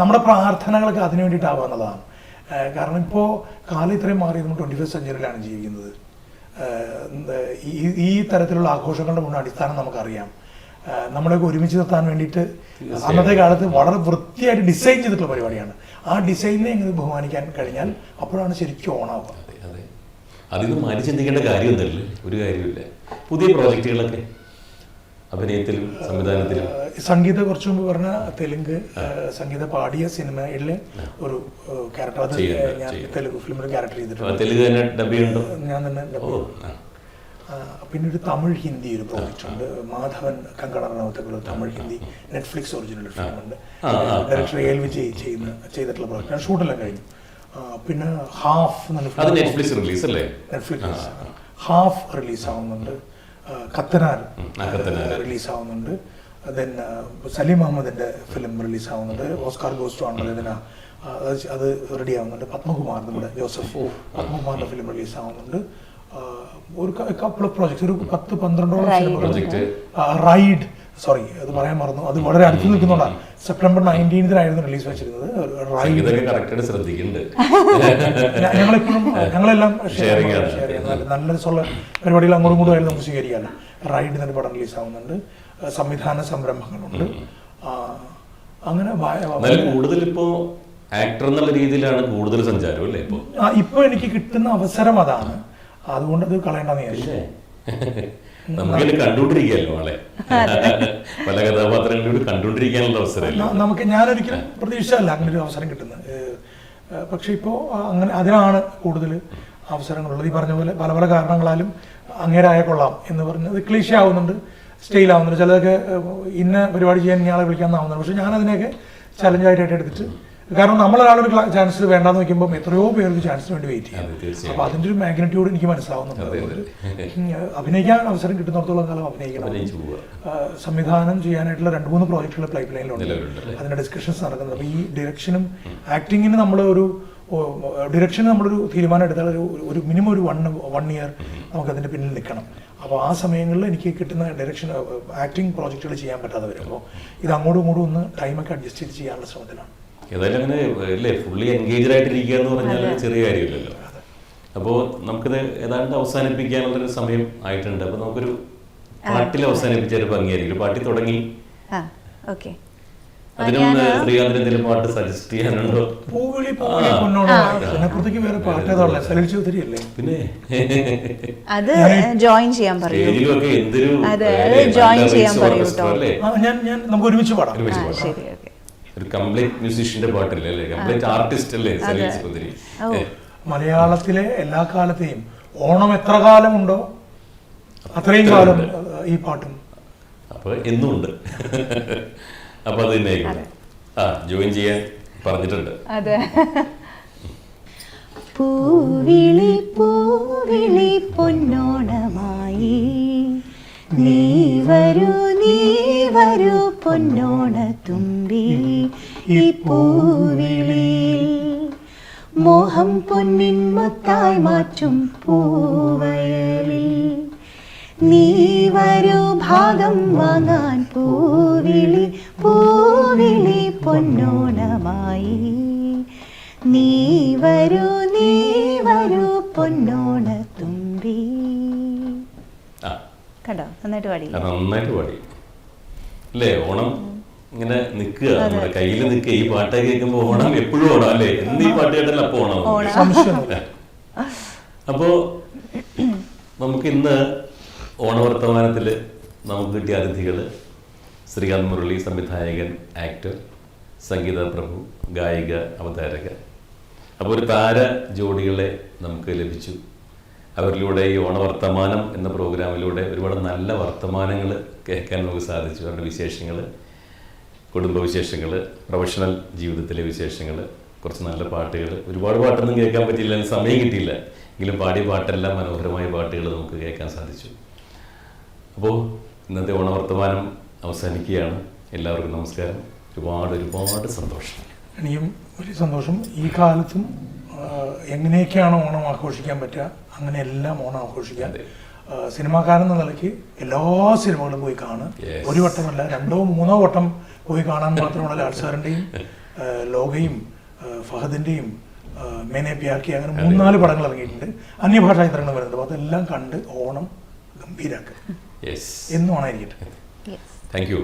നമ്മുടെ പ്രാർത്ഥനകളൊക്കെ അതിനു വേണ്ടിയിട്ടാവുക എന്നുള്ളതാണ്. കാരണം ഇപ്പോൾ കാലം ഇത്രയും മാറി നമ്മൾ 21st സെഞ്ച്വറിയിലാണ് ജീവിക്കുന്നത്. ഈ തരത്തിലുള്ള ആഘോഷങ്ങളുടെ മുന്നേ അടിസ്ഥാനം നമുക്കറിയാം. നമ്മളൊക്കെ ഒരുമിച്ച് നിർത്താൻ വേണ്ടിയിട്ട് അന്നത്തെ കാലത്ത് വളരെ വൃത്തിയായിട്ട് ഡിസൈൻ ചെയ്തിട്ടുള്ള പരിപാടിയാണ്. ആ ഡിസൈനിനെ എങ്ങനെ ബഹുമാനിക്കാൻ കഴിഞ്ഞാൽ അപ്പോഴാണ് ശരിക്കും ഓണാവുക. അതിന് മാറ്റി ചിന്തിക്കേണ്ട കാര്യമൊന്നുമില്ല, ഒരു കാര്യമില്ല. പുതിയ പ്രോജക്റ്റുകളൊക്കെ അഭിനയത്തിലും സംവിധാനത്തിലും സംഗീത കുറച്ചു മുമ്പ് പറഞ്ഞ തെലുങ്ക് സംഗീത പാടിയ സിനിമയിലെ ഒരു ക്യാരക്ടർ, അത് ഞാൻ തെലുങ്ക് ഫിലിമിൽ ക്യാരക്ടർ ചെയ്തിട്ടുണ്ട്. ഞാൻ തന്നെ പിന്നെ ഒരു തമിഴ് ഹിന്ദി ഒരു പ്രോജക്റ്റ് ഉണ്ട്. മാധവൻ കങ്കണ റണൗത്തൊക്കെ തമിഴ് ഹിന്ദി നെറ്റ്ഫ്ലിക്സ് ഒറിജിനൽ ഫിലിമുണ്ട്. ഡയറക്ടർ എൽ വിജയ് ചെയ്തിട്ടുള്ള പ്രോജക്റ്റ് ഷൂട്ടെല്ലാം കഴിഞ്ഞു. പിന്നെ ഹാഫ് നെറ്റ്ഫ്ലിക്സ് ഹാഫ് റിലീസ് ആവുന്നുണ്ട്. കത്തനാർ റിലീസാവുന്നുണ്ട്. ദെൻ സലീം അഹമ്മദിന്റെ ഫിലിം റിലീസാവുന്നുണ്ട്. ഓസ്കാർ ഗോസ് ടു അണ്ടർദിന അത് റെഡി ആവുന്നുണ്ട്. പത്മകുമാർ, നമ്മുടെ ജോസഫ് പത്മകുമാറിന്റെ ഫിലിം റിലീസാവുന്നുണ്ട്. ഒരു കപ്പിൾ ഓഫ് പ്രോജക്ട്സ്, ഒരു 10-12 സിനിമ. റൈഡ്, സോറി അത് പറയാൻ മറന്നു, അത് വളരെ അടുത്ത് നിൽക്കുന്നുണ്ടാണ്. സെപ്റ്റംബർ 19 റിലീസ് വെച്ചിരുന്നത്. ഞങ്ങളെല്ലാം ഷെയർ ചെയ്യാം. നല്ല രസമുള്ള പരിപാടികൾ അങ്ങോട്ടും ഇങ്ങോട്ടും ആയാലും നമുക്ക് സ്വീകരിക്കാമല്ലോ. റൈഡ് എന്നൊരു പടം റിലീസ് ആവുന്നുണ്ട്. സംവിധാന സംരംഭങ്ങളുണ്ട്. അങ്ങനെ കൂടുതൽ ഇപ്പോ ആക്ടർ എന്നുള്ള രീതിയിലാണ് കൂടുതൽ സഞ്ചാരം അല്ലേ ഇപ്പൊ എനിക്ക് കിട്ടുന്ന അവസരം അതാണ്. അതുകൊണ്ട് അത് കളയേണ്ടെന്ന് വിചാരിച്ചു. നമുക്ക് കണ്ടുകൊണ്ടിരിക്കാമല്ലോ ആളെ, പല കഥാപാത്രങ്ങളിലൂടെ കണ്ടുകൊണ്ടിരിക്കാനുള്ള അവസരം നമുക്ക്. ഞാനൊരിക്കലും പ്രതീക്ഷിച്ചല്ല അങ്ങനെ ഒരു അവസരം കിട്ടുന്നത്. പക്ഷെ ഇപ്പോൾ അങ്ങനെ അതിനാണ് കൂടുതൽ അവസരങ്ങളുള്ളത്. ഈ പറഞ്ഞ പോലെ പല പല കാരണങ്ങളാലും അങ്ങേരായ കൊള്ളാം എന്ന് പറഞ്ഞത് ക്ലീശ ആവുന്നുണ്ട്, സ്റ്റൈൽ ആവുന്നുണ്ട്. ചിലതൊക്കെ ഇന്ന പരിപാടി ചെയ്യാൻ ഇയാളെ വിളിക്കാമെന്നാവുന്നുണ്ട്. പക്ഷെ ഞാൻ അതിനെയൊക്കെ ചലഞ്ചായിട്ട് എടുത്തിട്ട്, കാരണം നമ്മളൊരാളൊരു ചാൻസ് വേണ്ടാന്ന് വെക്കുമ്പോൾ എത്രയോ പേർക്ക് ചാൻസിന് വേണ്ടി വെയിറ്റ് ചെയ്യും. അപ്പൊ അതിന്റെ ഒരു മാഗ്നിറ്റ്യൂഡ് എനിക്ക് മനസ്സിലാവുന്നുണ്ട്. അഭിനയിക്കാൻ അവസരം കിട്ടുന്നിടത്തോളം കാലം അഭിനയിക്കണം. സംവിധാനം ചെയ്യാനായിട്ടുള്ള 2-3 പ്രോജക്റ്റുകൾ പൈപ്പ് ലൈനിലുണ്ട്. അതിന്റെ ഡിസ്കഷൻസ് നടക്കുന്നത്. അപ്പൊ ഈ ഡിറക്ഷനും ആക്ടിങ്ങിന് നമ്മളൊരു തീരുമാനം എടുത്താൽ ഒരു മിനിമം ഒരു 1 ഇയർ നമുക്ക് അതിന്റെ പിന്നിൽ നിൽക്കണം. അപ്പോൾ ആ സമയങ്ങളിൽ എനിക്ക് കിട്ടുന്ന ഡയറക്ഷൻ ആക്ടിങ് പ്രോജക്റ്റുകൾ ചെയ്യാൻ പറ്റാതെ വരും. അപ്പോൾ ഇത് അങ്ങോട്ടും ഇങ്ങോട്ടും ഒന്ന് ടൈമൊക്കെ അഡ്ജസ്റ്റ് ചെയ്ത് ചെയ്യാനുള്ള ശ്രമത്തിലാണ്. ഏതായാലും അങ്ങനെ അല്ലേ, ഫുള്ളി എൻഗേജ്ഡ് ആയിട്ടിരിക്കുക എന്ന് പറഞ്ഞാൽ ചെറിയ കാര്യമില്ലല്ലോ. അപ്പോൾ നമുക്കിത് ഏതാണ്ട് അവസാനിപ്പിക്കാനുള്ളൊരു സമയം ആയിട്ടുണ്ട്. അപ്പോൾ നമുക്കൊരു പാട്ടിൽ അവസാനിപ്പിച്ചൊരു ഭംഗിയായിരിക്കും. പാട്ടി തുടങ്ങി അതിനൊന്ന് ശ്രീകാന്തിന് എന്തെങ്കിലും പാട്ട് സജസ്റ്റ് ചെയ്യാനുണ്ടോ? പിന്നെ അത് ജോയിൻ ചെയ്യാൻ പറയൂ. നമുക്ക് ഒരുമിച്ച് പാടാം. ഒരു കംപ്ലീറ്റ് മ്യൂസിഷ്യന്റെ പാട്ടില്ലേ അല്ലേ, കംപ്ലീറ്റ് ആർട്ടിസ്റ്റ് അല്ലേ സലീൽ ചൗധരി. മലയാളത്തിലെ എല്ലാ കാലത്തെയും ഓണം എത്ര കാലമുണ്ടോ അത്രയും കാലം ഈ പാട്ടും അപ്പൊ എന്നുണ്ട്. അപ്പൊ അത് തന്നെ ജോയിൻ ചെയ്യാൻ പറഞ്ഞിട്ടുണ്ട്. അതെ. പൂവിളി പൂവിളി പൊന്നോണമായി നീ വരൂ പൊന്നോണത്തുമ്പി ഈ പൂവിളിയിൽ മോഹം പൊന്നിൻ മുത്തായി മാറ്റും പൂവയലിൽ നീ വരൂ ഭാഗം വാങ്ങാൻ പൂവിളി പൂവിളി പൊന്നോണമായി നീ വരൂ പൊന്നോണത്തുമ്പി. കണ്ടോ, നന്നായിട്ട് പാടി. നന്നായിട്ട് പാടി അല്ലേ. ഓണം ഇങ്ങനെ നിൽക്കുക, നമ്മുടെ കയ്യിൽ നിൽക്കുക. ഈ പാട്ട് കേൾക്കുമ്പോ ഓണം എപ്പോഴും ഓണം അല്ലേ, എന്ന് ഈ പാട്ട് കേട്ടാൽ അപ്പൊ ഓണം. അപ്പോ നമുക്ക് ഇന്ന് ഓണവർത്തമാനത്തിൽ നമുക്ക് കിട്ടിയ അതിഥികൾ ശ്രീകാന്ത് മുരളി, സംവിധായകൻ, ആക്ടർ, സംഗീത പ്രഭു, ഗായിക, അവതാരക. അപ്പോൾ ഒരു താര ജോഡികളെ നമുക്ക് ലഭിച്ചു. അവരിലൂടെ ഈ ഓണവർത്തമാനം എന്ന പ്രോഗ്രാമിലൂടെ ഒരുപാട് നല്ല വർത്തമാനങ്ങൾ കേൾക്കാൻ നമുക്ക് സാധിച്ചു. അവരുടെ വിശേഷങ്ങൾ, കുടുംബവിശേഷങ്ങൾ, പ്രൊഫഷണൽ ജീവിതത്തിലെ വിശേഷങ്ങൾ, കുറച്ച് നല്ല പാട്ടുകൾ. ഒരുപാട് പാട്ടൊന്നും കേൾക്കാൻ പറ്റിയില്ല, സമയം കിട്ടിയില്ല. എങ്കിലും പാടിയ പാട്ടെല്ലാം മനോഹരമായ പാട്ടുകൾ നമുക്ക് കേൾക്കാൻ സാധിച്ചു. അപ്പോൾ ഇന്നത്തെ ഓണവർത്തമാനം അവസാനിക്കുകയാണ്. എല്ലാവർക്കും നമസ്കാരം. ഒരുപാട് സന്തോഷം. ഇനിയും വലിയ സന്തോഷം. ഈ കാലത്തും എങ്ങനെയൊക്കെയാണ് ഓണം ആഘോഷിക്കാൻ പറ്റുക അങ്ങനെ എല്ലാം ഓണം ആഘോഷിക്കാൻ സിനിമാക്കാരൻ എന്ന നിലയ്ക്ക് എല്ലാ സിനിമകളും പോയി കാണുക. ഒരു വട്ടമല്ല, 2 or 3 വട്ടം പോയി കാണാൻ മാത്രമല്ല. ലാൽ സാറിൻ്റെയും ലോകയും ഫഹദിൻ്റെയും മേനെ പ്യാക്കി അങ്ങനെ 3-4 പടങ്ങൾ ഇറങ്ങിയിട്ടുണ്ട്. അന്യഭാഷാ ചിത്രങ്ങൾ വരുന്നുണ്ട്. അപ്പോൾ അതെല്ലാം കണ്ട് ഓണം ഗംഭീരാക്കുക. എന്നും ഓണമായിരിക്കട്ടെ. Thank you.